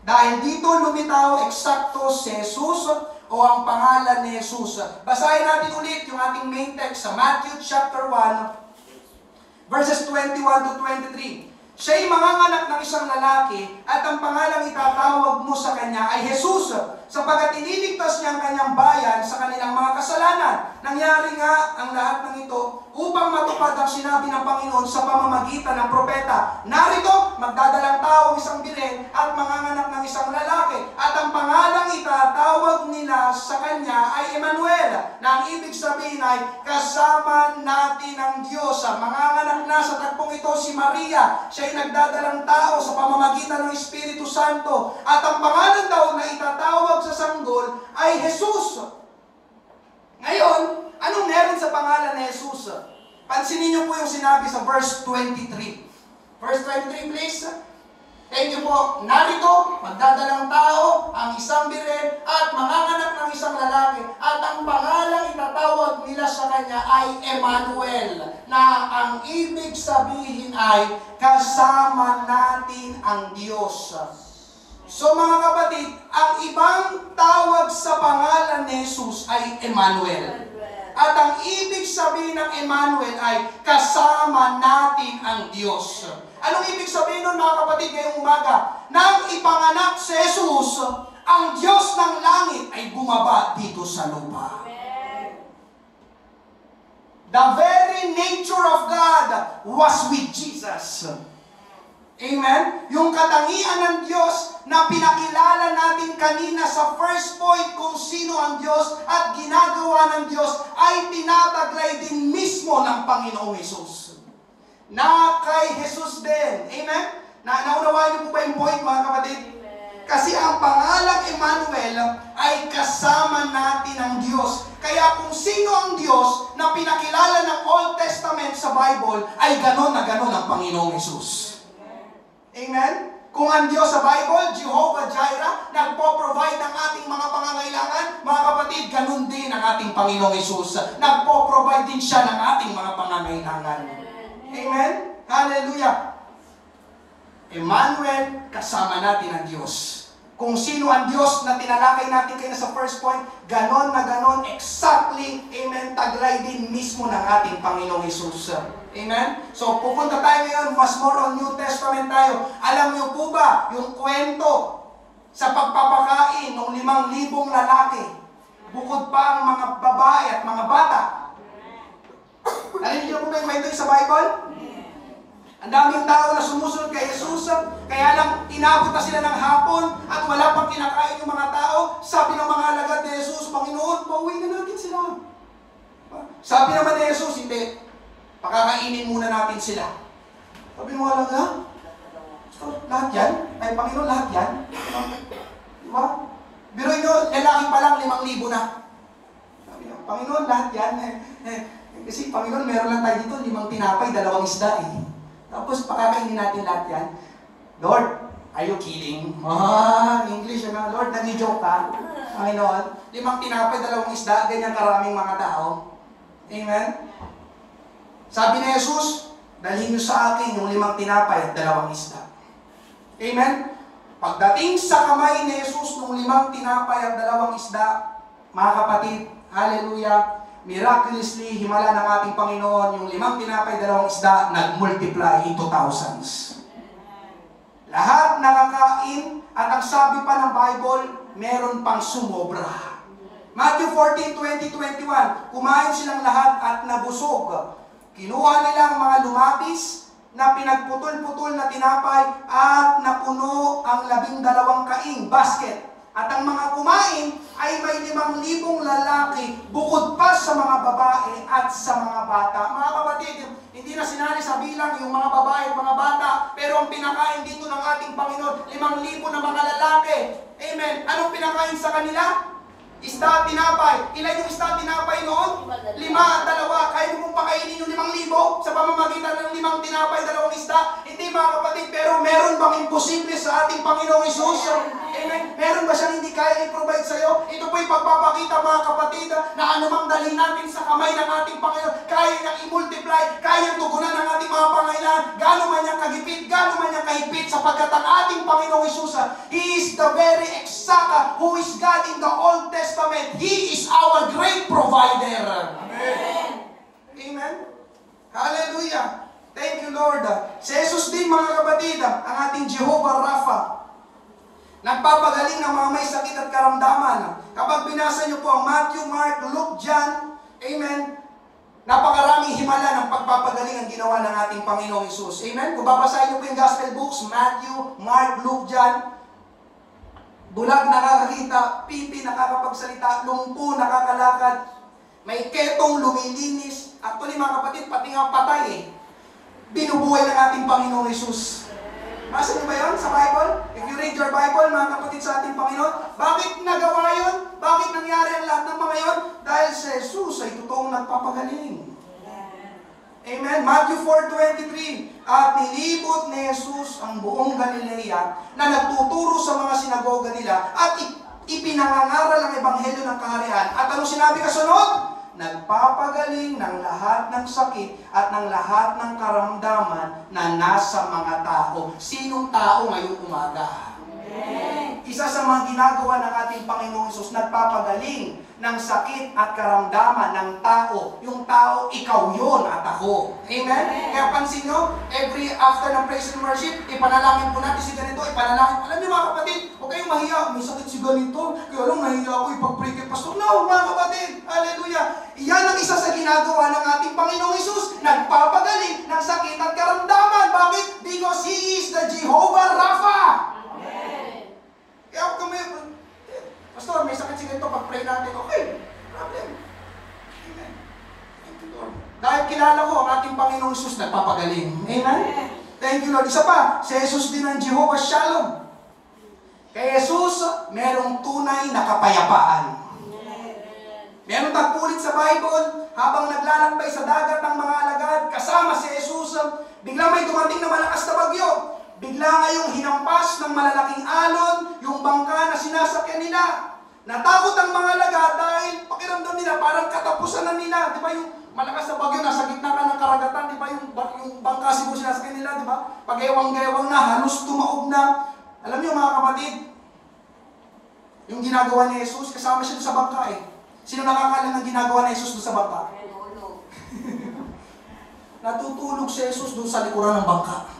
Dahil dito lumitaw eksakto si Jesus o ang pangalan ni Jesus. Basahin natin ulit yung ating main text sa Matthew chapter 1, verses 21 to 23. Siya'y manganganak ng isang lalaki at ang pangalang itatawag mo sa kanya ay Jesus, sapagat iniligtas niya ang kanyang bayan sa kanilang mga kasalanan. Nangyari nga ang lahat ng ito upang matupad ang sinabi ng Panginoon sa pamamagitan ng propeta. Narito, magdadalang tao ang isang biren at manganganak ng isang lalaki at ang pangalang itatawag nila sa kanya ay Emmanuel, na ang ibig sabihin ay kasama natin ang Diyos. Manganganak na sa tagpong ito si Maria, siya'y nagdadalang tao sa pamamagitan ng Espiritu Santo at ang pangalan daw na itatawag sa sanggol ay Jesus. Ngayon, anong meron sa pangalan ni Jesus? Pansinin niyo po yung sinabi sa verse 23. Verse 23 please. Thank you po. Narito, magdadalang tao ang isang biren at manganganak ng isang lalaki at ang pangalang itatawag nila sa kanya ay Emmanuel, na ang ibig sabihin ay kasama natin ang Diyos. So mga kapatid, ang ibang tawag sa pangalan ni Jesus ay Emmanuel. At ang ibig sabihin ng Emmanuel ay kasama natin ang Diyos. Anong ibig sabihin nun mga kapatid ngayong umaga? Nang ipanganak si Jesus, ang Diyos ng langit ay bumaba dito sa lupa. The very nature of God was with Jesus. Amen? Yung katangian ng Diyos na pinakilala natin kanina sa first point kung sino ang Diyos at ginagawa ng Diyos ay tinataglay din mismo ng Panginoong Jesus. Na kay Jesus din. Amen? Naunawaan niyo po ba yung point mga kapatid? Kasi ang pangalang Emmanuel ay kasama natin ang Diyos. Kaya kung sino ang Diyos na pinakilala ng Old Testament sa Bible ay ganon na ganon ang Panginoong Jesus. Amen? Kung ang Diyos sa Bible, Jehovah Jireh, nagpo-provide ng ating mga pangangailangan, mga kapatid, ganun din ang ating Panginoong Jesus. Nagpo-provide din siya ng ating mga pangangailangan. Amen? Hallelujah. Emmanuel, kasama natin ang Diyos. Kung sino ang Diyos na tinalakay natin kayo sa first point, ganon na ganon, exactly, amen, taglay din mismo ng ating Panginoong Hesus. Amen? So, pupunta tayo ngayon, mas more on New Testament tayo. Alam niyo po ba, yung kwento sa pagpapakain ng 5,000 lalaki, bukod pa ang mga babae at mga bata. Alam niyo po ba yung kwento sa Bible? Ang daming tao na sumusunod kay Jesus, kaya lang inabot na sila ng hapon at wala pang kinakain yung mga tao. Sabi ng mga alagad ni Jesus, Panginoon, pauwi na natin sila. Sabi naman ni Jesus, hindi, pakakainin muna natin sila. Sabi ng mga alagad, lahat yan? Ay, Panginoon, lahat yan? Diba? Biruin nyo, lalaki pa lang, 5,000 na. Sabi niyo, Panginoon, lahat yan? Kasi Panginoon, meron lang tayo dito, 5 tinapay, 2 isda eh. Tapos pakakainin natin lahat yan. Lord, are you kidding? English na, Lord, nag-joke ka. Panginoon, 5 tinapay, 2 isda, ganyan karaming mga tao. Amen? Sabi ni Jesus, dalhin niyo sa akin yung 5 tinapay at 2 isda. Amen? Pagdating sa kamay ni Jesus ng 5 tinapay at 2 isda, mga kapatid, hallelujah, miraculously, himala ng ating Panginoon, yung 5 tinapay, 2 isda, nag-multiply into thousands. Lahat nakakain, at ang sabi pa ng Bible, meron pang sumobra. Matthew 14, 20, 21, kumain silang lahat at nabusog. Kinuha nila ang mga lumapis na pinagputol-putol na tinapay at napuno ang 12 kaing basket. At ang mga kumain ay may 5,000 lalaki bukod pa sa mga babae at sa mga bata. Mga kapatid, hindi na sinali sa bilang yung mga babae at mga bata, pero ang pinakain dito ng ating Panginoon, 5,000 na mga lalaki. Amen. Anong pinakain sa kanila? Isda at tinapay. Ilan yung isda at tinapay noon? 5 at 2. Kaya mo pong pakainin yung 5,000 sa pamamagitan ng 5 tinapay, 2 isda? Hindi mga kapatid, pero meron bang imposible sa ating Panginoong Hesus? Amen. Meron ba siyang hindi kaya i-provide sa iyo? Ito po'y pagpapakita mga kapatid na anumang dalhin natin sa kamay ng ating Panginoon, kaya niyang i-multiply, kaya niyang tugunan ng ating mga pangailangan, gano'n man niyang kagipit, gano'n man niyang kahipit, sapagkat ang ating Panginoong Hesus, He is the very exact who is God in the Old Testament. He is our great provider. Amen. Amen. Hallelujah. Thank you, Lord. Si Jesus din, mga kapatid, ang ating Jehovah Rapha, nagpapagaling ng mga may sakit at karamdaman. Kapag binasa niyo po ang Matthew, Mark, Luke, John, amen, napakaraming himala ng pagpapagaling ang ginawa ng ating Panginoong Hesus. Amen? Kung babasahin niyo po yung Gospel books, Matthew, Mark, Luke, John, bulag nakakakita, pipi nakakapagsalita, lumpo nakakalakad, may ketong lumilinis, actually mga kapatid, pati nga patay eh, binubuhay ng ating Panginoong Hesus. Basa niyo ba yun sa Bible? If you read your Bible, mga kapatid sa ating Panginoon, bakit nagawa yun? Bakit nangyari ang lahat ng mga yun? Dahil si Jesus ay totoong nagpapagaling. Amen. Matthew 4:23, at nilibot ni Jesus ang buong Galilea na nagtuturo sa mga sinagoga nila at ipinangangaral ang ebanghelyo ng kaharian. At ano sinabi kasunod? Nagpapagaling ng lahat ng sakit at ng lahat ng karamdaman na nasa mga tao. Sinong tao ngayong umaga? Amen. Isa sa mga ginagawa ng ating Panginoong Hesus, nagpapagaling ng sakit at karamdaman ng tao. Yung tao, ikaw yun at ako. Amen? Amen. Kaya pansin nyo, every after ng praise and worship, ipanalangin po natin si ganito, ipanalangin. Alam niyo mga kapatid, huwag kayong mahiya, may sakit si ganito, kaya lang nahiya ako ipag-pray kay pastor. No, mga kapatid, hallelujah. Iyan ang isa sa ginagawa ng ating Panginoong Hesus, nagpapagaling ng sakit at karamdaman. Bakit? Because He is the Jehovah Rapha. Amen. Kaya huwag kami, pastor, may sakit si ganito, pag-pray natin, okay, problem. Amen. Thank you, Lord. Dahil kilala ko ang ating Panginoong Hesus, nagpapagaling. Amen? Thank you, Lord. Isa pa, si Jesus din ang Jehovah Shalom. Kay Jesus, merong tunay na kapayapaan. Merong tagpulit sa Bible, habang naglalakbay sa dagat ng mga alagad, kasama si Jesus, biglang may dumating na malakas na bagyo. Bigla ngayong hinampas ng malalaking alon yung bangka na sinasakyan nila. Natakot ang mga alagad dahil pakiramdam nila parang katapusan na nila. Di ba yung malakas na bagyo, nasa gitna ka ng karagatan, di ba? Yung bangka siguro sinasakay nila, di ba? Pag ewang-gewang na, halos tumaob na. Alam niyo mga kapatid, yung ginagawa ni Jesus, kasama siya doon sa bangka eh. Sino nakakalam ng ginagawa ni Jesus doon sa bangka? Natutulog si Jesus doon sa likuran ng bangka.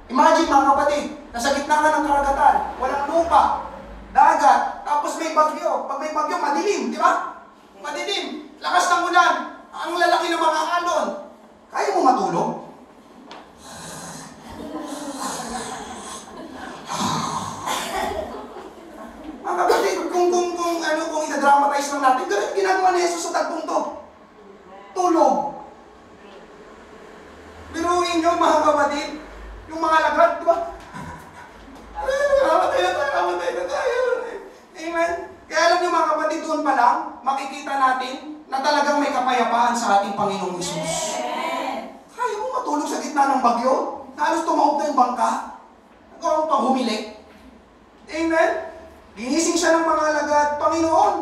Imagine mga kapatid, nasa gitna ka ng karagatan, walang lupa, dagat, tapos may bagyo. Pag may bagyo, madilim, di ba? Madilim, lakas ng ulan, ang lalaki ng mga alon. Kaya mo matulog? Mga kapatid, kung ina-dramatize lang natin, ganun ginagawa ni Jesus sa tagpong to. Tulog. Biruin nyo mga kapatid, yung mga lagad, di ba? Mamatay na tayo. Amen? Kaya alam niyo mga kapatid, doon pa lang, makikita natin na talagang may kapayapaan sa ating Panginoong Hesus. Kaya mo matulog sa gitna ng bagyo? Halos tumaob na yung bangka. Nagawang pang humilik. Amen? Ginising siya ng mga alagad, Panginoon,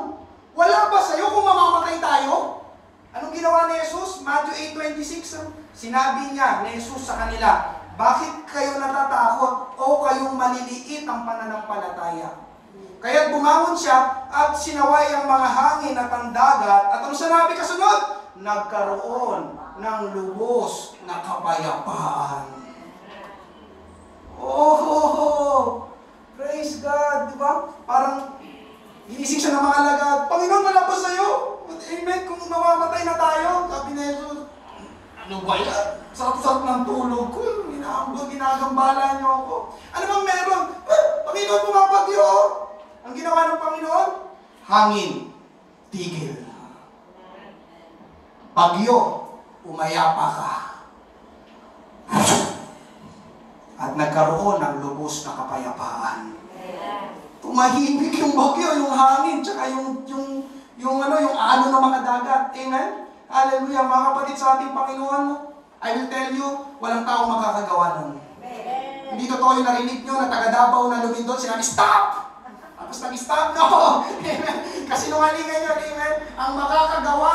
wala ba sa'yo kung mamamatay tayo? Anong ginawa ni Jesus? Matthew 8:26. Sinabi niya ni Jesus sa kanila, bakit kayo natatakot o kayong maliliit ang pananampalataya? Kaya bumangon siya at sinaway ang mga hangin at ang dagat. At ano sinabi kasunod? Nagkaroon ng lubos na kapayapaan. Oh, praise God, di ba? Parang inising siya ng mga alagad, Panginoon, wala pa sa'yo. Amen, kung mamamatay na tayo. Sabi ni Jesus, ano ba yan? Sarap-sarap ng tulog ko. Ginagambala niyo ako. Ano bang meron? Panginoon, pumapagyo. Ang ginawa ng Panginoon? Hangin. Tigil. Bagyo. Umayapa ka. At nagkaroon ng lubos na kapayapaan. Tumahimik yung bagyo, yung hangin, tsaka yung ano ng mga dagat. Amen? Hallelujah, mga kapatid sa ating Panginoon. I will tell you, walang taong makakagawa nun. Hindi totoo yung narinig nyo na taga Davao na lumindol, sinabi, stop! Tapos nag-stop, no! Amen? Kasi nungalingan nyo, amen? Ang makakagawa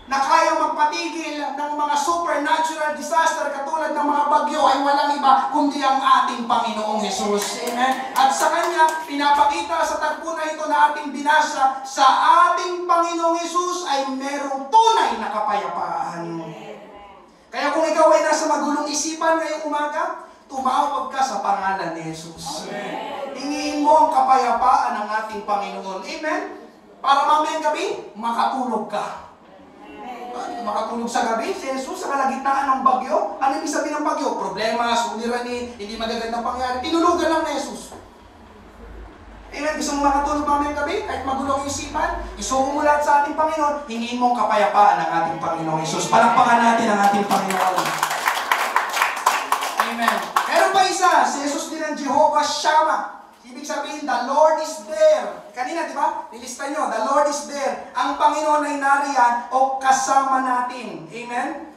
na kayang magpatigil ng mga supernatural disaster katulad ng mga bagyo ay walang iba kundi ang ating Panginoong Hesus. Amen? At sa Kanya, pinapakita sa tagpo na ito na ating binasa, sa ating Panginoong Hesus ay merong tunay na kapayapaan. Kaya kung ikaw ay nasa magulong isipan ngayong umaga, tumawag ka sa pangalan ni Jesus. Hingiin mo ang kapayapaan ng ating Panginoon. Amen? Para mamayang gabi, makatulog ka. Makatulog sa gabi, si Jesus sa kalagitnaan ng bagyo. Ano ibig sabihin ng bagyo? Problema, suliranin, hindi magagandang pangyari. Tinulugan lang ni Jesus. Amen? Gusto mo makatulog mamayang gabi? Kahit magulong yung isipan, isuko mo lahat sa ating Panginoon, hingiin mo ang kapayapaan ng ating Panginoong Jesus. Palakpakan natin ang ating Panginoon. Amen. Meron pa isa, si Jesus din ang Jehovah Shammah. Ibig sabihin, the Lord is there. Kanina, di ba? Nilista nyo, the Lord is there. Ang Panginoon ay nariyan o kasama natin. Amen?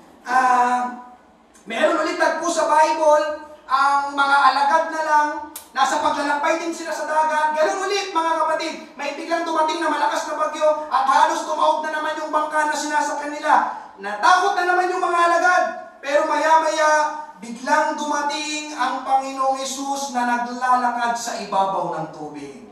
Meron ulit tagpo sa Bible, ang mga alagad na lang, nasa paglalakbay din sila sa dagat. Ganun ulit, mga kapatid. May biglang dumating na malakas na bagyo at halos tumaob na naman yung bangka na sinasakyan nila. Natakot na naman yung mga alagad. Pero maya-maya, biglang dumating ang Panginoong Hesus na naglalakad sa ibabaw ng tubig.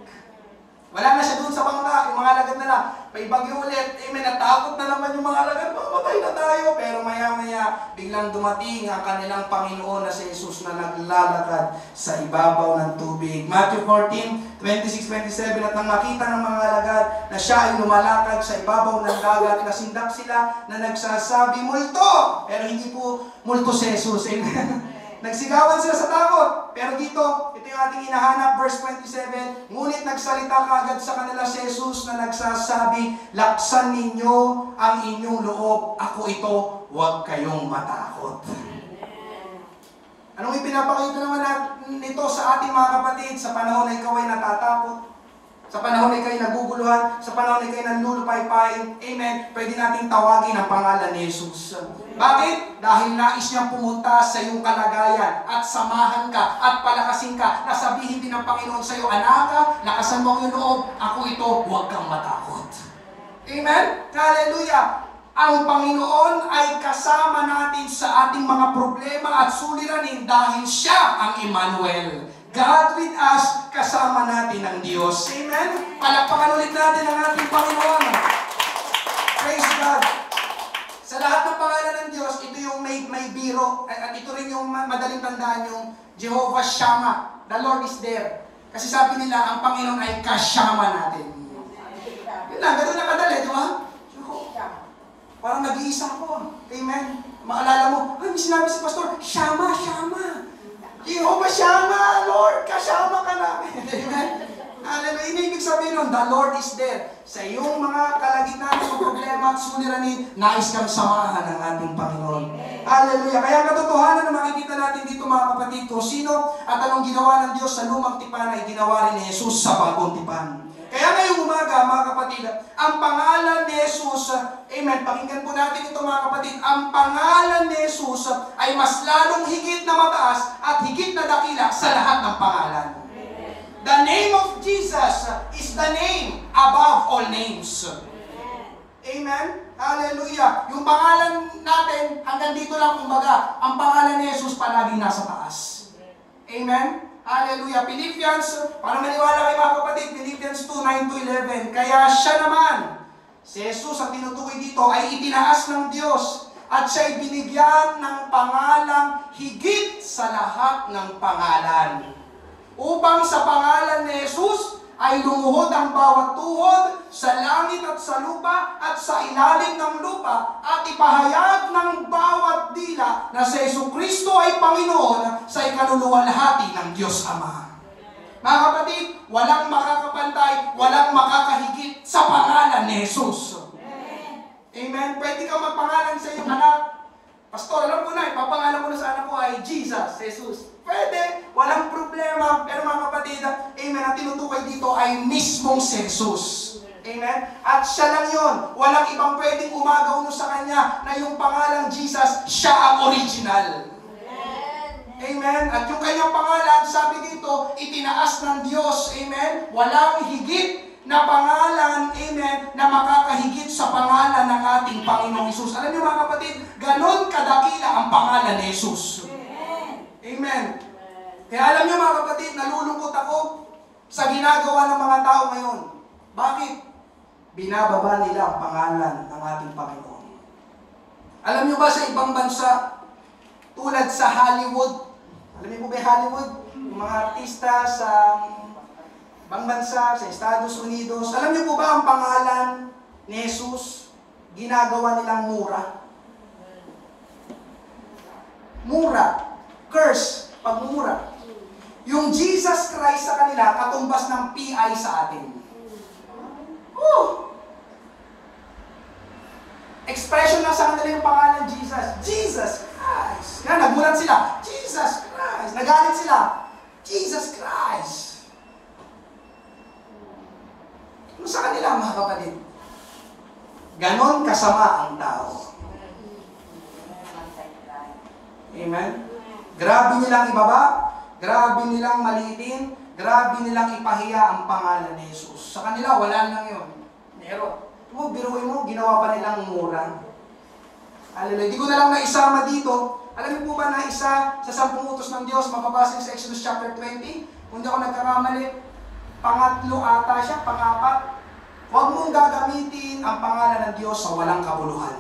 Wala na siya doon sa bangka, yung mga alagad na lang. May bagyo ulit, amen, natakot na naman yung mga alagad, mamatay na tayo. Pero maya-maya, biglang dumating ang kanilang Panginoon na si Hesus na naglalakad sa ibabaw ng tubig. Matthew 14, 26-27, at nang makita ng mga alagad na siya ay lumalakad sa ibabaw ng dagat, nasindak sila na nagsasabi, multo! Pero hindi po multo si Hesus, amen. Nagsigawan sila sa takot. Pero dito, ito yung ating hinahanap, verse 27, ngunit nagsalita kaagad sa kanila si Jesus na nagsasabi, laksan ninyo ang inyong loob, ako ito, huwag kayong matakot. Anong ipinapakita naman nito sa ating mga kapatid sa panahon na ikaw ay natatakot? Sa panahon na ikaw'y naguguluhan, sa panahon na ikaw'y nanlulupay-pain, amen, pwede nating tawagin ang pangalan ni Jesus. Bakit? Dahil nais niyang pumunta sa iyong kalagayan at samahan ka at palakasin ka na sabihin din ng Panginoon sa iyo, anak ka, lakasan mo ang iyong loob, ako ito, huwag kang matakot. Amen? Hallelujah! Ang Panginoon ay kasama natin sa ating mga problema at suliranin dahil siya ang Emmanuel. God with us, kasama natin ang Diyos. Amen? Palakpakan ulit natin ang ating Panginoon. Praise God! Sa lahat ng pangalan ng Diyos, ito yung may biro. At ito rin yung madaling tandaan, yung Jehovah Shammah. The Lord is there. Kasi sabi nila, ang Panginoon ay kasama natin. Yun lang, gano'n na kadali, di ba? Parang nag-iisa ako. Amen? Maalala mo, ay, may sinabi si Pastor, Shammah, Shammah. Jehovah Shammah, Lord, kasama ka namin. Amen? Hallelujah. Ibig sabihin nun, the Lord is there. Sa iyong mga kalagitnaan ng problema at suliranin, nais kang samahan ng ating Panginoon. Hallelujah. Kaya ang katotohanan na makikita natin dito mga kapatid, kung sino at anong ginawa ng Diyos sa lumang tipan ay ginawa rin ni Jesus sa bagong tipan. Kaya ngayong umaga, mga kapatid, ang pangalan ni Jesus, amen, pakinggan po natin ito mga kapatid, ang pangalan ni Jesus ay mas lalong higit na mataas at higit na dakila sa lahat ng pangalan. The name of Jesus is the name above all names. Amen? Hallelujah. Yung pangalan natin, hanggang dito lang kumbaga, ang pangalan ni Jesus palaging nasa taas. Amen? Hallelujah. Philippians, para maniwala kayo mga kapatid, Philippians 2:9-11. Kaya siya naman, si Jesus ang tinutukoy dito, ay itinaas ng Diyos at siya'y binigyan ng pangalang higit sa lahat ng pangalan. Upang sa pangalan ni Jesus ay lumuhod ang bawat tuhod sa langit at sa lupa at sa ilalim ng lupa at ipahayag ng bawat dila na si Jesucristo ay Panginoon sa ikaluluwalhati ng Diyos Ama. Mga kapatid, walang makakapantay, walang makakahigit sa pangalan ni Jesus. Amen? Pwede kang magpangalan sa iyong anak. Pastor, alam ko na, ipapangalan ko na sa anak ko ay Jesus, Jesus. Pwede, walang problema. Pero mga kapatid, amen, ang tinutukoy dito ay mismong si Jesus. Amen? At siya lang yun. Walang ibang pwedeng umagaw sa kanya na yung pangalang Jesus, siya ang original. Amen? At yung kanyang pangalan, sabi dito, itinaas ng Diyos. Amen? Walang higit na pangalan, amen, na makakahigit sa pangalan ng ating Panginoong Hesus. Alam niyo mga kapatid, ganon kadakila ang pangalan ni Hesus. Amen. Kaya alam niyo mga kapatid, nalulungkot ako sa ginagawa ng mga tao ngayon. Bakit? Binababa nila ang pangalan ng ating Panginoon. Alam niyo ba sa ibang bansa, tulad sa Hollywood, alam niyo po ba Hollywood? Yung mga artista sa ibang bansa, sa Estados Unidos, alam niyo po ba ang pangalan ni Jesus, ginagawa nilang mura? Mura. Curse. Pagmumura. Yung Jesus Christ sa kanila, katumbas ng PI sa atin. Expression na sa kanila yung pangalan Jesus. Jesus Christ. Kaya nagulat sila. Jesus Christ. Nagalit sila. Jesus Christ. Ano sa kanila mga kapatid? Ganon kasama ang tao. Amen? Grabe nilang ibaba, grabe nilang maliitin, grabe nilang ipahiya ang pangalan ni Jesus. Sa kanila, wala lang yun. Meron. Biruin mo, ginawa pa nilang mura. Hallelujah. Di ko na lang naisama dito. Alam niyo po ba na isa sa 10 utos ng Diyos, mababasa sa Exodus chapter 20? Kung di ako nagkakamali, pangatlo ata siya, pangapat. Huwag mong gagamitin ang pangalan ng Diyos sa walang kabuluhan.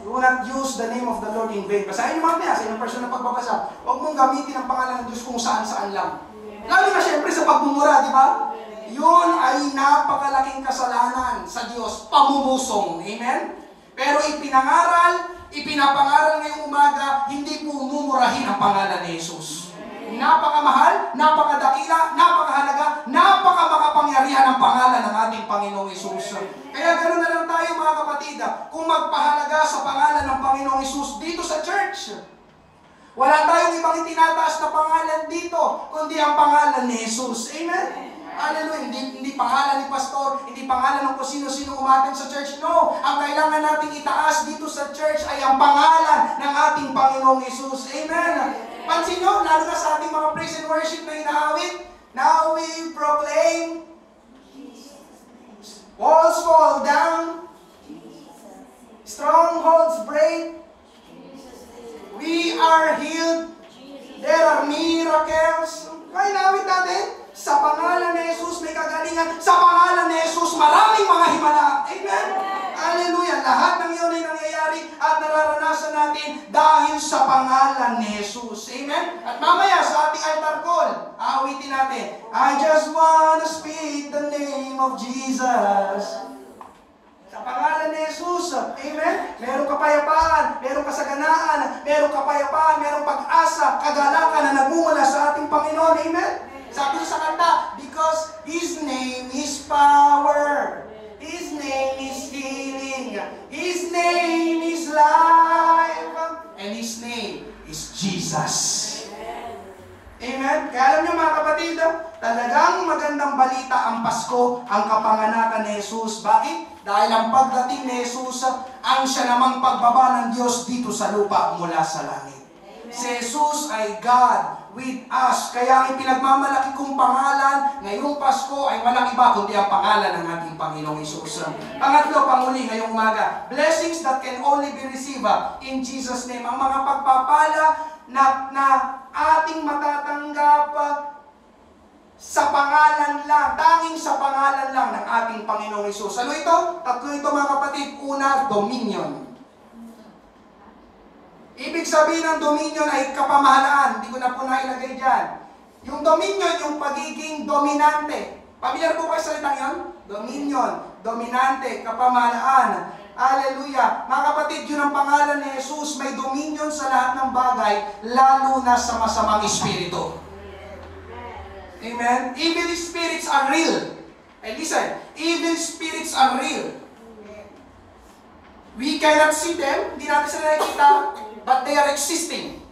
Do not use the name of the Lord in vain. Basahin niyo mamaya sa inyong personal na pagbabasa. Huwag mong gamitin ang pangalan ng Diyos kung saan-saan lang. Lalo na siyempre sa pagmumura, di ba? Yun ay napakalaking kasalanan sa Diyos, pamumusong. Amen? Pero ipinapangaral ngayong umaga, hindi po mumurahin ang pangalan ni Jesus. Napakamahal, napakadakila, napakahalaga, napakamakapangyarihan ang pangalan ng ating Panginoong Hesus. Kaya ganoon na lang tayo mga kapatid, kung magpahalaga sa pangalan ng Panginoong Hesus dito sa church. Wala tayong ibang itinataas na pangalan dito, kundi ang pangalan ni Hesus. Amen? Hallelujah. Hindi pangalan ni pastor, hindi pangalan ng kung sino-sino umatin sa church. No, ang kailangan nating itaas dito sa church ay ang pangalan ng ating Panginoong Hesus. Amen? Pansin nyo, lalo na sa ating mga praise and worship na inaawit, now we proclaim Walls fall down. Strongholds break. We are healed. There are miracles. Kaya nawit natin, sa pangalan ni Jesus may kagalingan. Sa pangalan ni Jesus maraming mga himala. Amen? Hallelujah. Lahat ng iyon ay nangyayari at nararanasan natin dahil sa pangalan ni Jesus. Amen? At mamaya sa ating altar call, aawitin natin, I just wanna speak the name of Jesus. Sa pangalan ni Jesus, amen? Merong kapayapaan, merong kasaganaan, merong kapayapaan, merong pag-asa, kagalakan na nagmumula sa ating Panginoon, amen? Sabi sa kanta, because His name is power, His name is healing, His name is life, and His name is Jesus. Amen? Kaya alam niyo mga kapatid, talagang magandang balita ang Pasko, ang kapanganakan ni Jesus. Bakit? Dahil ang pagdating ni Jesus, ang siya namang pagbaba ng Diyos dito sa lupa mula sa langit. Amen. Si Jesus ay God with us. Kaya ang pinagmamalaki kong pangalan ngayong Pasko ay walang iba kundi ang pangalan ng ating Panginoong Jesus. Pangatlo, panguli ngayong umaga, blessings that can only be received in Jesus' name. Ang mga pagpapala na ating matatanggap sa pangalan lang, tanging sa pangalan lang ng ating Panginoong Hesus. Ano ito? Tatlo ito mga kapatid. Una, dominion. Ibig sabihin ng dominion ay kapamahalaan. Hindi ko na po nailagay dyan. Yung dominion, yung pagiging dominante. Pamilyar po kayo sa salitang yun? Dominion, dominante, kapamahalaan. Hallelujah. Mga kapatid, yun ang pangalan ni Jesus. May dominion sa lahat ng bagay, lalo na sa masamang espiritu. Amen? Evil spirits are real. And listen, evil spirits are real. We cannot see them, hindi natin sila nakikita, but they are existing.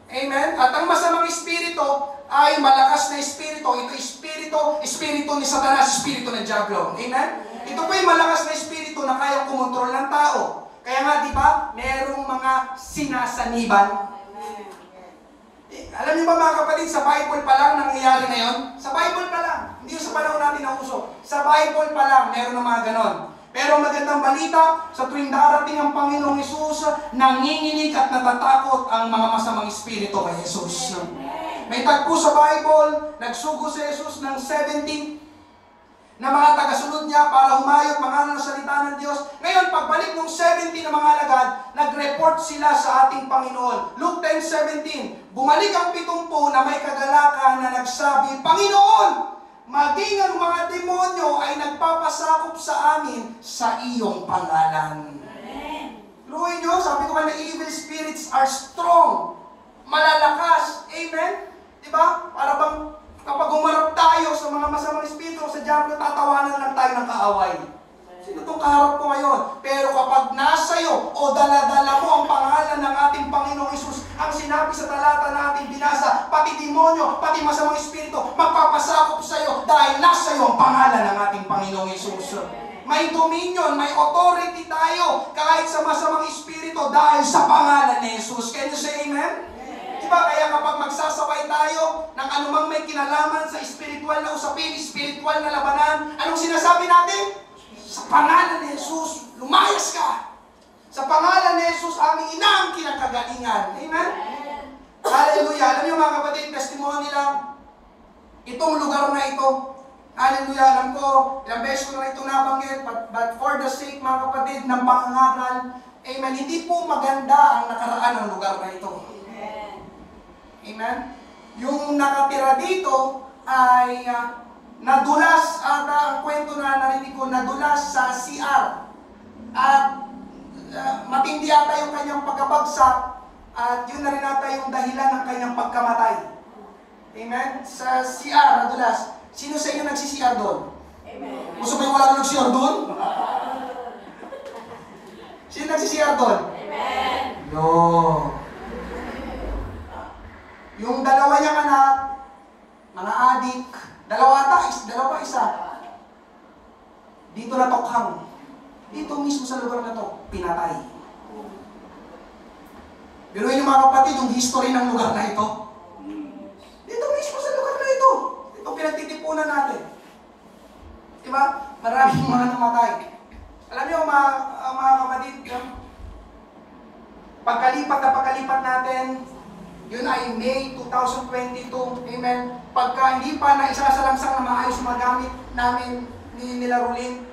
Amen? At ang masamang espiritu ay malakas na espiritu. Ito espiritu ni Satanas, espiritu ng Diablo. Amen? Ito po yung malakas na espiritu na kaya kumontrol ng tao. Kaya nga, di ba, merong mga sinasaniban. Alam niyo ba mga kapatid, sa Bible pa lang nangyayari na yun? Sa Bible pa lang. Hindi yung sa panahon natin na uso. Sa Bible pa lang, meron ng mga ganon. Pero magandang balita, sa tuwing darating ang Panginoong Hesus, nanginginig at natatakot ang mga masamang espiritu kay Hesus. May tagpo sa Bible, nagsugo si Hesus ng 70 na mga tagasunod niya para humayot mangaral ng salita ng Diyos. Ngayon, pagbalik ng 70 na mga alagad, nag-report sila sa ating Panginoon. Luke 10:17, bumalik ang 70 na may kagalakan na nagsabi, Panginoon, maging ang mga demonyo ay nagpapasakop sa amin sa iyong pangalan. Luhay nyo, sabi ko na evil spirits are strong, malalakas. Amen? Diba? Para bang kapag umarap tayo sa mga masamang espiritu sa Diablo, tatawanan lang tayo ng kaaway. Sino itong kaharap ko ngayon? Pero kapag nasa iyo o daladala mo ang pangalan ng ating Panginoong Hesus, ang sinabi sa talata natin binasa, pati demonyo, pati masamang espiritu, magpapasakop sa iyo dahil nasa iyo ang pangalan ng ating Panginoong Hesus. May dominion, may authority tayo kahit sa masamang espiritu dahil sa pangalan ni Hesus. Can you say amen? Diba? Kaya kapag magsasabay tayo ng anumang may kinalaman sa spiritual na usapin, spiritual na labanan, anong sinasabi natin? Sa pangalan ni Jesus, lumayas ka! Sa pangalan ni Jesus, aming ina ang kinakagalingan. Amen? Hallelujah! Alam niyo mga kapatid, testimony lang, itong lugar na ito, hallelujah, alam ko, ilang beses ko na ito nabanggit, but for the sake mga kapatid ng pangangaral, amen, hindi po maganda ang nakaraan ng lugar na ito. Amen? Yung nakatira dito ay nadulas at ang kwento na narinig ko, nadulas sa CR. At matindi ata yung kanyang pagkabagsak at yun na rin ata yung dahilan ng kanyang pagkamatay. Amen? Sa CR, nadulas. Sino sa inyo nagsi-CR doon? Amen. Gusto ba yung wala na nag-CR doon? Sino nagsi-CR doon? Amen. No. Yung dalawa niyang anak, mga adik, dalawa isa. Dito natokhang. Dito mismo sa lugar na to, pinatay. Biruin yung mga kapatid, yung history ng lugar na ito. Dito mismo sa lugar na ito. Ito pinagtitipunan natin. Diba? Yun ay May 2022. Amen. Pagka hindi pa na isasalangsang na maayos magamit namin nila Rolin,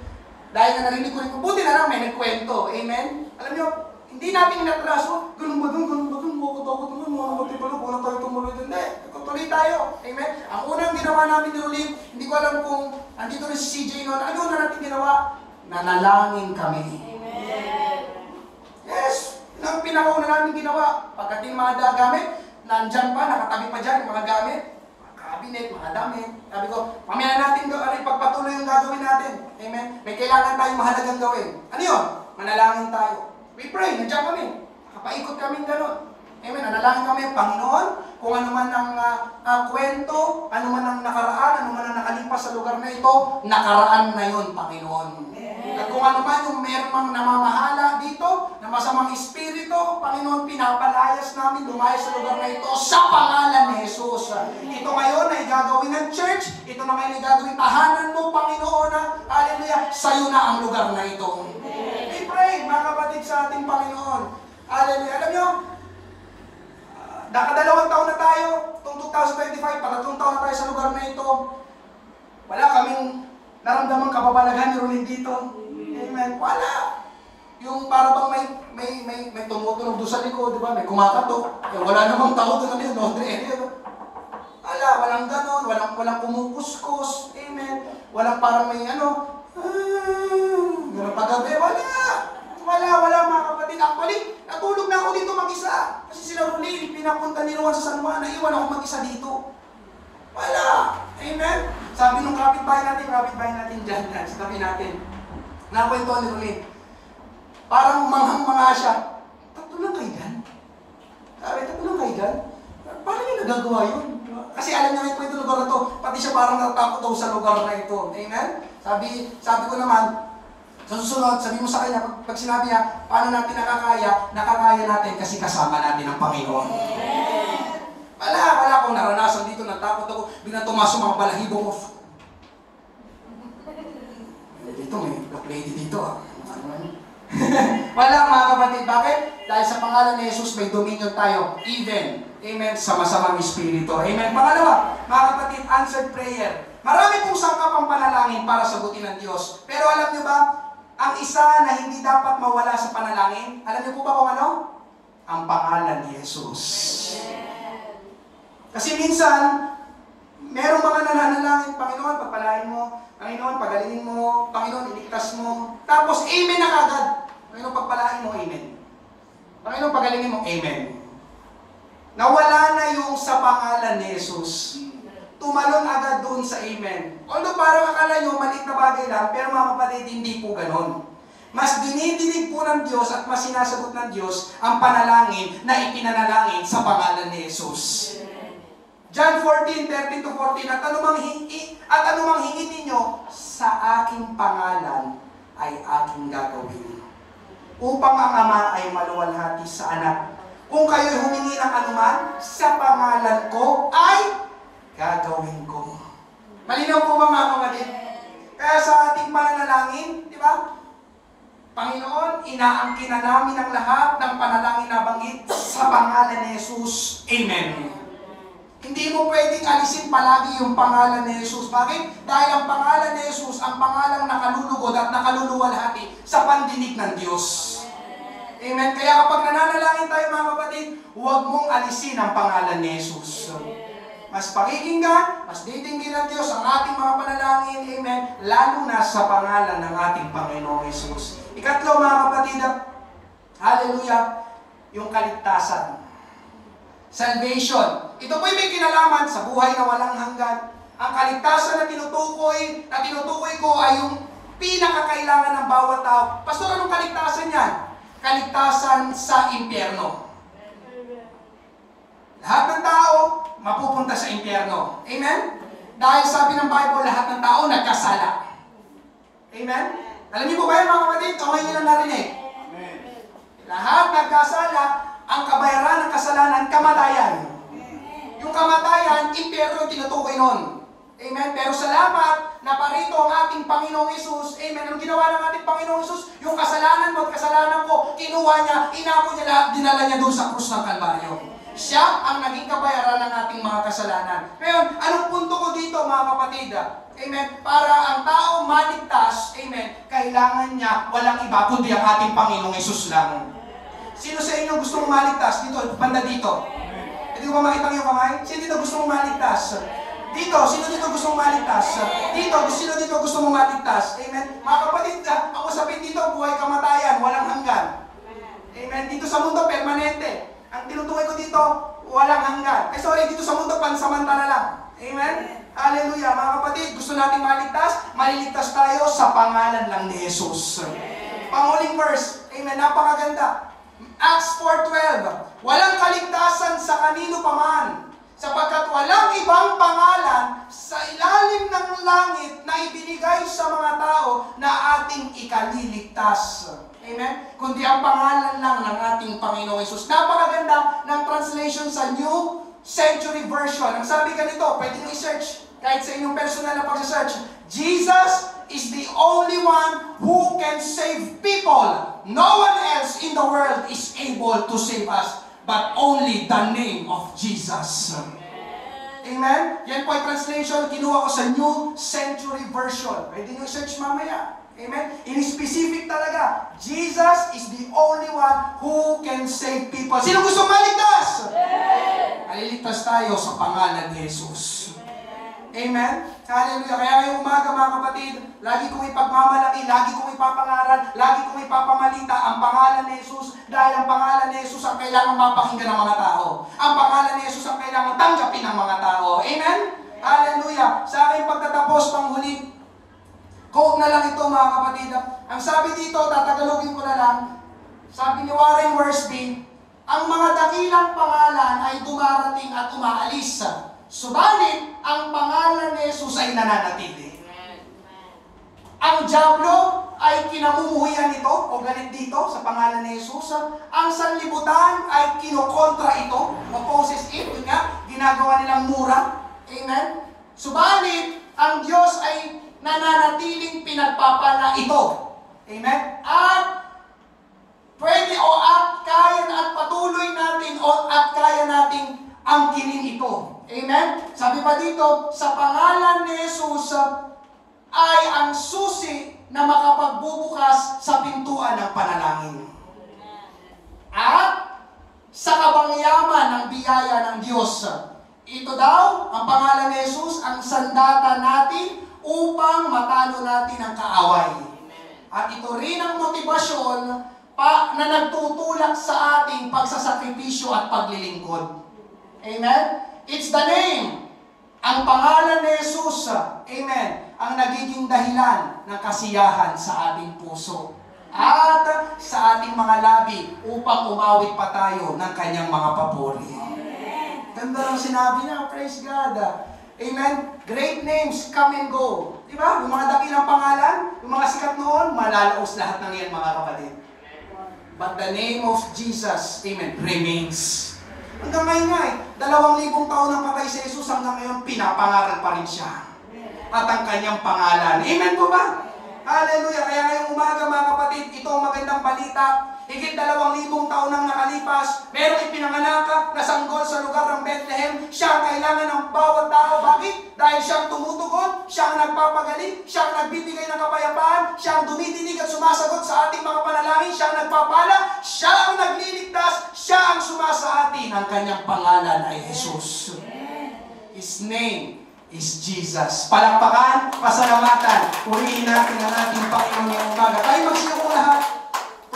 dahil na narinig ko rin, buti na lang may nagkwento. Amen. Alam niyo, hindi natin inatraso, ganun ba doon, takot naman, mga kapatid pala, kung na tayo tumuloy doon. Hindi, tuloy tayo. Amen. Ang unang ginawa namin ni Rolin, hindi ko alam kung andito rin si CJ noon, ano na natin ginawa? Nanalangin kami. Amen. Yes, ang pinakauna namin ginawa. Pagdating mga gamit, nandyan pa, nakatabi pa dyan, mga gamit, mga cabinet, mga damit. Sabi ko, mamaya natin ipagpatuloy yung gagawin natin. Amen. May kailangan tayong mahalagang gawin. Ano yun? Manalangin tayo. We pray, nandiyan kami. Nakapaikot kami gano'n. Amen. Nanalangin kami, Panginoon, kung ano man ang kwento, ano man ang nakaraan, ano man ang nakalipas sa lugar na ito, nakaraan na yun, Panginoon. At kung ano man yung merong namamahala dito, na masamang espiritu, Panginoon, pinapalayas namin, lumayas sa lugar na ito sa pangalan ni Jesus. Ito ngayon ay gagawin ng church, ito na ngayon ay gagawin tahanan mo, Panginoon, hallelujah, sa'yo na ang lugar na ito. We pray, mga kapatid, sa ating Panginoon. Hallelujah. Alam nyo, nakadalawang taon na tayo, itong 2025, patatlong taon na tayo sa lugar na ito. Wala kaming naramdamang kababalaghan ni Rolin dito. Amen. Wala. Yung para bang may tumutunog doon sa likod, di ba? May kumakatok. Eh, wala namang tao doon na yun, no? Wala, walang ganon, walang kumukuskus. Amen. Walang parang may gano'n paggabi. Wala mga kapatid. Actually, natulog na ako dito mag-isa. Kasi sila Rolin, pinapunta ni Juan sa San Juan, naiwan ako mag-isa dito. Wala. Amen. Sabi nung kapitbahay natin dyan, sa tabi natin. Nakwento ni Rolin. Parang manghang-manga siya. Tatlo lang kayo dyan? Sabi, tatlo lang kayo dyan? Paano niya nagagawa yun? Kasi alam niya may kwento lugar na to. Pati siya parang natatakot daw sa lugar na ito. Amen? Sabi ko naman, sa susunod, sabi mo sa kanya, pag sinabi niya, paano natin nakakaya natin kasi kasama natin ang Panginoon. Wala akong naranasan dito, natakot ako, biglang tumasok mga balahibo ko. Dito, may black lady dito. Wala mga kapatid, bakit? Dahil sa pangalan ni Jesus, may dominion tayo, even, amen, sa masamang espiritu. Amen. Pangalawa, mga kapatid, answered prayer. Marami pong sangkapang panalangin para sagutin ng Diyos. Pero alam niyo ba, ang isa na hindi dapat mawala sa panalangin, alam niyo po ba kung ano? Ang pangalan ni Jesus. Kasi minsan, merong mga nananalangin, Panginoon, pagpalain mo, Panginoon, pagalingin mo, Panginoon, iligtas mo. Tapos, amen na kagad. Panginoon, pagpalain mo, amen. Panginoon, pagalingin mo, amen. Nawala na yung sa pangalan ni Jesus. Tumalon agad doon sa amen. Although parang akala nyo, maliit na bagay lang, pero mga kapatid, hindi po ganon. Mas dinidinig po ng Diyos at mas sinasagot ng Diyos ang panalangin na ipinanalangin sa pangalan ni Jesus. John 14:13-14, at anumang hingin ninyo sa aking pangalan ay aking gagawin. Upang ang Ama ay maluwalhati sa Anak. Kung kayo'y humingi ng anuman sa pangalan ko ay gagawin ko. Malinaw po ba mga kapatid? Kaya sa ating pananalangin, di ba? Panginoon, inaangkin na namin ang lahat ng panalangin na banggit sa pangalan ni Jesus. Amen. Hindi mo pwedeng alisin palagi yung pangalan ni Jesus. Bakit? Dahil ang pangalan ni Jesus, ang pangalang nakalulugod at nakaluluwalhati sa pandinig ng Diyos. Amen. Kaya kapag nananalangin tayo mga kapatid, huwag mong alisin ang pangalan ni Jesus. Mas pakikinggan, mas ditinggin ng Diyos ang ating mga panalangin, amen, lalo na sa pangalan ng ating Panginoong Jesus. Ikatlo mga kapatid, hallelujah, yung kaligtasan. Salvation. Ito po'y may kinalaman sa buhay na walang hanggan. Ang kaligtasan na tinutukoy ko ay yung pinakakailangan ng bawat tao. Pastor, anong kaligtasan yan? Kaligtasan sa impyerno. Lahat ng tao mapupunta sa impyerno. Amen? Dahil sabi ng Bible, lahat ng tao nagkasala. Amen? Alam niyo po ba yan mga kapatid? Kamay niyo lang narinig. Amen. Lahat nagkasala, ang kabayaran ng kasalanan, kamatayan. Yung kamatayan, impyerno yung tinutukoy nun. Amen? Pero salamat na parito ang ating Panginoong Isus. Amen? Anong ginawa ng ating Panginoong Isus? Yung kasalanan mo at kasalanan ko, kinuha niya, inako niya lahat, dinala niya doon sa krus ng Kalbaryo. Siya ang naging kabayaran ng ating mga kasalanan. Ngayon, anong punto ko dito mga kapatid? Amen. Para ang tao maligtas, amen, kailangan niya walang iba kundi ang ating Panginoong Hesus lang. Sino sa inyo gusto mong maligtas? Dito, banda dito. Hindi ko ba makita yung kamay? Sino dito gusto mong maligtas? Dito, sino dito gusto mong maligtas? Dito, sino dito gusto mong maligtas? Amen. Mga kapatid, ang usapin dito, buhay kamatayan, walang hanggan. Amen. Dito sa mundo, permanente. Ang tinutukoy ko dito, walang hanggan. Dito sa mundo, pansamantala lang. Amen? Hallelujah. Mga kapatid, gusto nating maligtas? Maliligtas tayo sa pangalan lang ni Jesus. Panguling verse. Amen. Napakaganda. Acts 4:12. Walang kaligtasan sa kanino paman, sapagkat walang ibang pangalan sa ilalim ng langit na ibinigay sa mga tao na ating ikaliligtas. Amen? Kundi ang pangalan lang ng ating Panginoong Hesus. Napakaganda ng translation sa New Century Version. Ang sabi ganito, pwede nyo i-search kahit sa inyong personal na pag-search. Jesus is the only one who can save people. No one else in the world is able to save us, but only the name of Jesus. Amen? Yan po ay translation. Kinuha ko sa New Century Version. Pwede nyo i-search mamaya. Amen? In specific talaga, Jesus is the only one who can save people. Sino gusto maligtas? Maliligtas tayo sa pangalan ni Jesus. Amen? Hallelujah. Kaya ngayong umaga mga kapatid, lagi kong ipagmamalaki, lagi kong ipapangaral, lagi kong ipapamalita ang pangalan ni Jesus, dahil ang pangalan ni Jesus ang kailangan mapakinggan ng mga tao. Ang pangalan ni Jesus ang kailangan tanggapin ng mga tao. Amen? Hallelujah. Sa aking pagtatapos, panghuli, quote na lang ito mga kapatid. Ang sabi dito, tatagalogin ko na lang, sabi ni Warren Wiersbe, ang mga dakilang pangalan ay dumarating at umaalis. Subalit, ang pangalan ni Jesus ay nananatili. Ang diablo ay kinamumuhian ito o galit dito sa pangalan ni Jesus. Ang sanlibutan ay kinokontra ito, opposes it. Yun nga, ginagawa nilang mura. Amen? Subalit, ang Diyos ay nananatiling pinagpapala ito. Amen? At pwede at kaya at patuloy natin at kaya nating angkinin ito. Amen? Sabi pa dito, sa pangalan ni Jesus ay ang susi na makapagbubukas sa pintuan ng panalangin. At sa kabangyaman ng biyaya ng Diyos. Ito daw, ang pangalan ni Jesus, ang sandata natin upang matalo natin ang kaaway. At ito rin ang motibasyon na nagtutulak sa ating pagsasakripisyo at paglilingkod. Amen? It's the name. Ang pangalan ni Jesus, amen, ang nagiging dahilan ng kasiyahan sa ating puso at sa ating mga labi upang umawit pa tayo ng kanyang mga papuri. Ganda lang sinabi niya, praise God. Amen? Great names come and go. Diba? Yung mga dakilang pangalan, yung mga sikat noon, malalaos lahat ng yan mga kapatid. But the name of Jesus, amen, remains. Hanggang ngayon nga 2,000 taon nang patay si Jesus, hanggang ngayon pinapangaral pa rin siya. At ang kanyang pangalan. Amen po ba? Hallelujah. Kaya ngayong umaga mga kapatid, ito ang magandang balita. Higit 2,000 taon nang nakalipas, merong ipinanganak na sanggol sa lugar ng Bethlehem. Siya ang kailangan ng bawat tao. Bakit? Dahil siya ang tumutugon, siya ang nagpapagaling, siya ang nagbibigay ng kapayapaan, siya ang dumidinig at sumasagot sa ating mga panalangin, siya ang nagpapala, siya ang nagliligtas, siya ang sumasa atin. Ang kanyang pangalan ay Jesus. His name is Jesus. Palakpakan, pasalamatan, purihin natin ang ating Panginoon ngayong umaga. Tayo magsiyo ko lahat.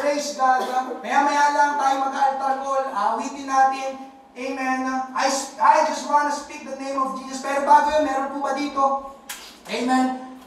Praise God. Maya-maya lang tayo mag-altar call. Awitin natin. Amen. I just want to speak the name of Jesus. Pero bago yun, meron po ba dito? Amen.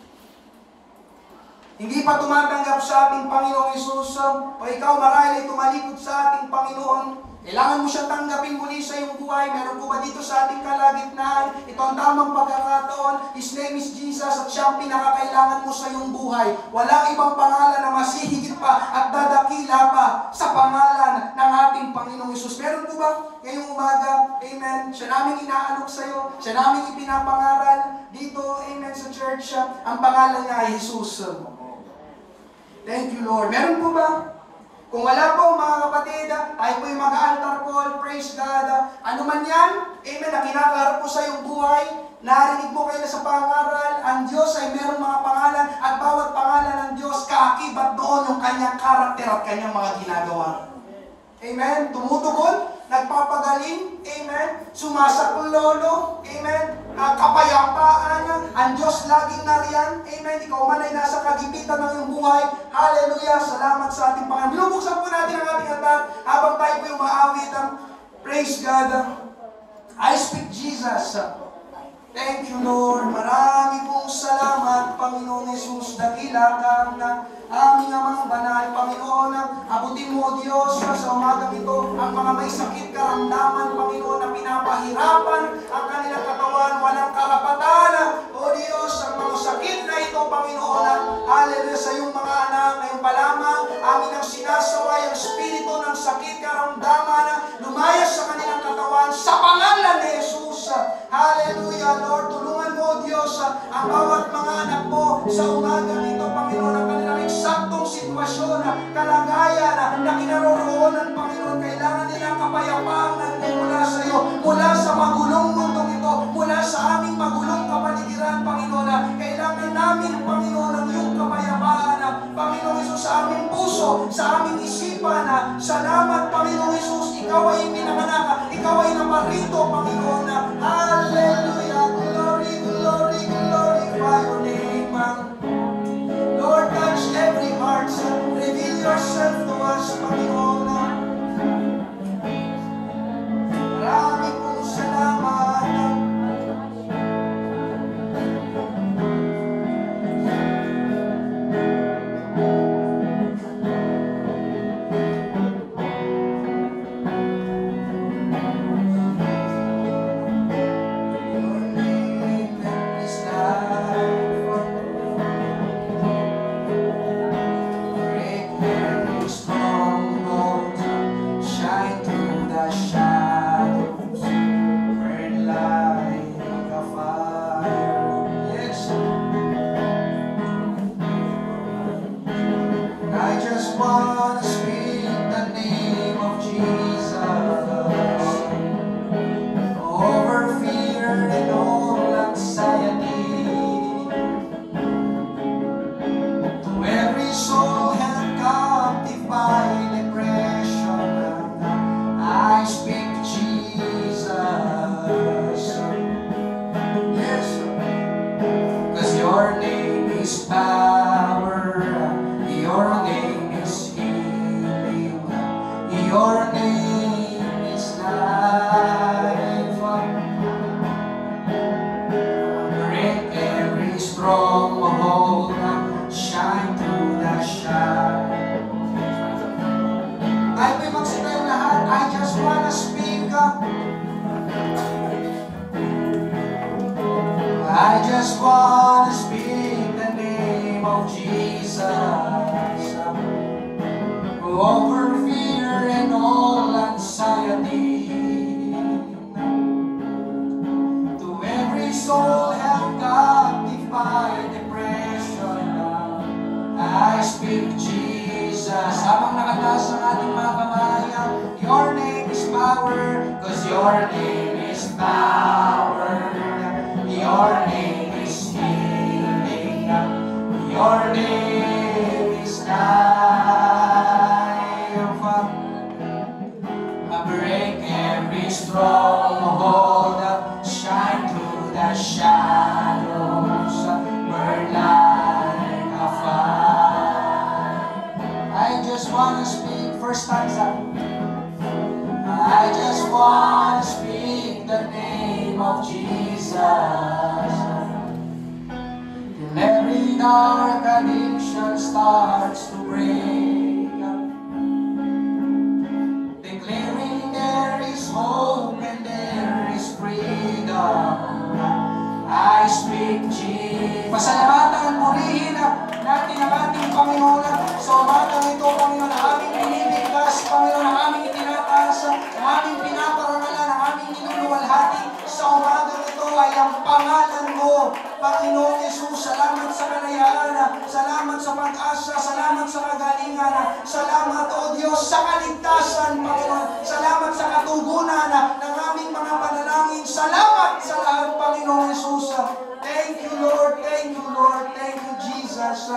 Hindi pa tumatanggap sa ating Panginoong Hesus, o ikaw marahil ay tumalikod sa ating Panginoon, kailangan mo siyang tanggapin muli sa iyong buhay. Meron po ba dito sa ating kalagitnaan? Ito ang tamang pagkakataon. His name is Jesus at siya ang pinakakailangan mo sa iyong buhay. Walang ibang pangalan na masihigit pa at dadakila pa sa pangalan ng ating Panginoong Hesus. Meron po ba ngayong umaga? Amen. Siya namin inaalok sa iyo. Siya namin ipinapangaral dito. Amen. Sa church. Ang pangalan niya ay Jesus. Thank you, Lord. Meron po ba? Kung wala po mga kapatid, tayo po yung mag-altar call, praise God. Ano man yan, amen, na kinakaharap po sa iyong buhay, narinig mo kayo na sa pangaral, ang Diyos ay merong mga pangalan, at bawat pangalan ng Diyos, kaakibat doon yung kanyang karakter at kanyang mga ginagawa. Amen, tumutugon, nagpapagaling, amen, sumasaklolo, amen, kapayapaan, ang Diyos laging nariyan, amen, ikaw man ay nasa kagipitan ng iyong buhay, hallelujah, salamat sa ating Panginoon. Binubuksan po natin ang ating altar habang tayo po yung maawit, praise God, I speak Jesus. Thank you, Lord. Marami pong salamat, Panginoon Jesus. Dakila ka na aming mga banal, Panginoon. Abutin mo, Diyos, sa umagang ito, ang mga may sakit karamdaman, Panginoon, na pinapahirapan ang kanilang katawan, walang karapatan. O Diyos, ang mga sakit na ito, Panginoon, hallelujah, sa iyong mga anak, ngayon pa lamang, amin ang sinasaway, ang spirito ng sakit karamdaman, lumayas sa kanilang katawan, sa pangalan ni Jesus. Hallelujah, Lord, tulungan mo, Diyos, ang bawat mga anak mo sa umaga nito, Panginoon, ang kanilang eksaktong sitwasyon, kalagayan na kinaroroonan, Panginoon, kailangan nila kapayapaan na mula sa iyo, mula sa magulong mundong ito, mula sa aming magulong kapaligiran, Panginoon, kailangan namin, Panginoon, ang iyong kapayapaan, Panginoon Jesus, sa aming puso, sa aming isipan, salamat, Panginoon Jesus, ikaw ay pinanganak, ikaw ay naparito, Panginoon, hallelujah, glory, glory, glorify your name, Lord, touch every heart, reveal yourself to us, Panginoon. Marami pong salamat. I just want to speak the name of Jesus over fear and all anxiety. To every soul held captive by depression, I speak Jesus. Habang nakataas ang ating mga kamay, your name is power, cause your name is power. Your name is healing. Your name is life. Break every stronghold. Shine through the shadows. Burn like a fire. I just want to speak. First stanza. I just want to speak the name of Jesus. Till every dark addiction starts to break, declaring there is hope and there is freedom. I speak Jesus. Pasalamatan, purihin natin ang ating Panginoon sa umagang ito, Panginoon, na aming binibigkas, Panginoon, na aming itinataas, na aming pinaparangalan, na aming inuluwalhati sa umagang ito ay ang pangalan mo, Panginoon Jesus. Salamat sa kalayaan, salamat sa pag-asa, salamat sa kagalingan, salamat, O Diyos, sa kaligtasan, Panginoon, salamat sa katugunan ng aming mga panalangin, salamat sa lahat, Panginoong Jesus. Thank you, Lord, thank you, Lord, thank you, Jesus.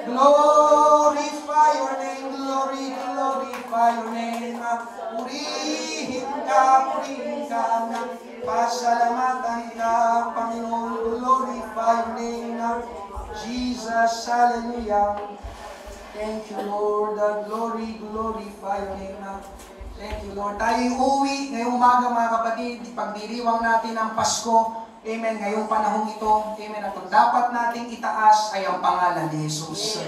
Glorify your name, glorify your name. Purihin ka, pasalamatan ka, Panginoon, glorify your name. Jesus, hallelujah. Thank you, Lord. Glorify your name. Thank you, Lord. Tayo'y uwi ngayong umaga, mga kapatid. Pagdiriwang natin ang Pasko. Amen. Ngayong panahong ito, amen. At ang dapat nating itaas ay ang pangalan ni Jesus.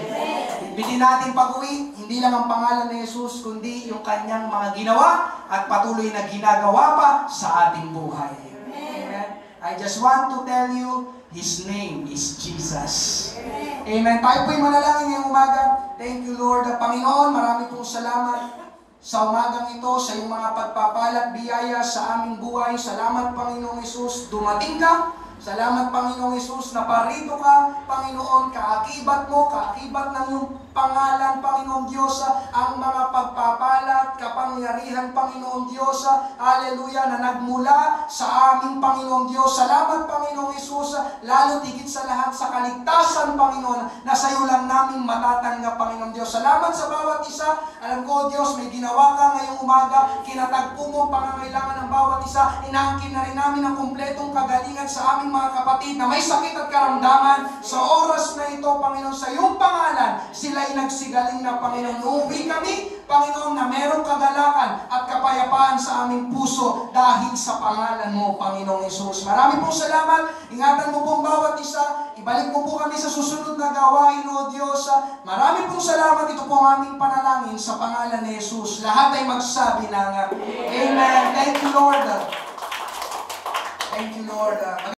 Bilhin natin pag-uwi, hindi lang ang pangalan ni Jesus, kundi yung kanyang mga ginawa at patuloy na ginagawa pa sa ating buhay. Amen. I just want to tell you, His name is Jesus. Amen. Tayo po'y manalangin ngayong umaga. Thank you, Lord. Panginoon, marami pong salamat sa umagang ito, sa iyong mga pagpapalat, biyaya sa aming buhay. Salamat, Panginoong Hesus, dumating ka. Salamat, Panginoong Hesus, na parito ka, Panginoon, kaakibat mo, kaakibat ng iyong pangalan, Panginoong Diyos, ang mga pagpapalat, kapangyarihan, Panginoong Diyos, hallelujah, na nagmula sa aming Panginoong Diyos. Salamat, Panginoong Hesus, lalo tigit sa lahat sa kaligtasan, Panginoon, na sa iyo lang namin matatanggap, Panginoong Diyos. Salamat sa bawat isa. Alam ko, Diyos, may ginawa ka ngayong umaga, kinatagpo mo ang pangangailangan ng bawat isa. Inaangkin na rin namin ang kumpletong kagalingan sa aming mga kapatid na may sakit at karamdaman. Sa oras na ito, Panginoon, sa iyong pangalan, sila'y nagsigaling na, Panginoon. Uuwi kami, Panginoon, na merong kagalakan at kapayapaan sa aming puso dahil sa pangalan mo, Panginoong Hesus. Marami pong salamat. Ingatan mo pong bawat isa. Ibalik mo po kami sa susunod na gawain, O Diyos. Marami pong salamat. Ito po ang aming panalangin sa pangalan ni Hesus. Lahat ay magsabi ng Amen. Thank you, Lord. Thank you, Lord.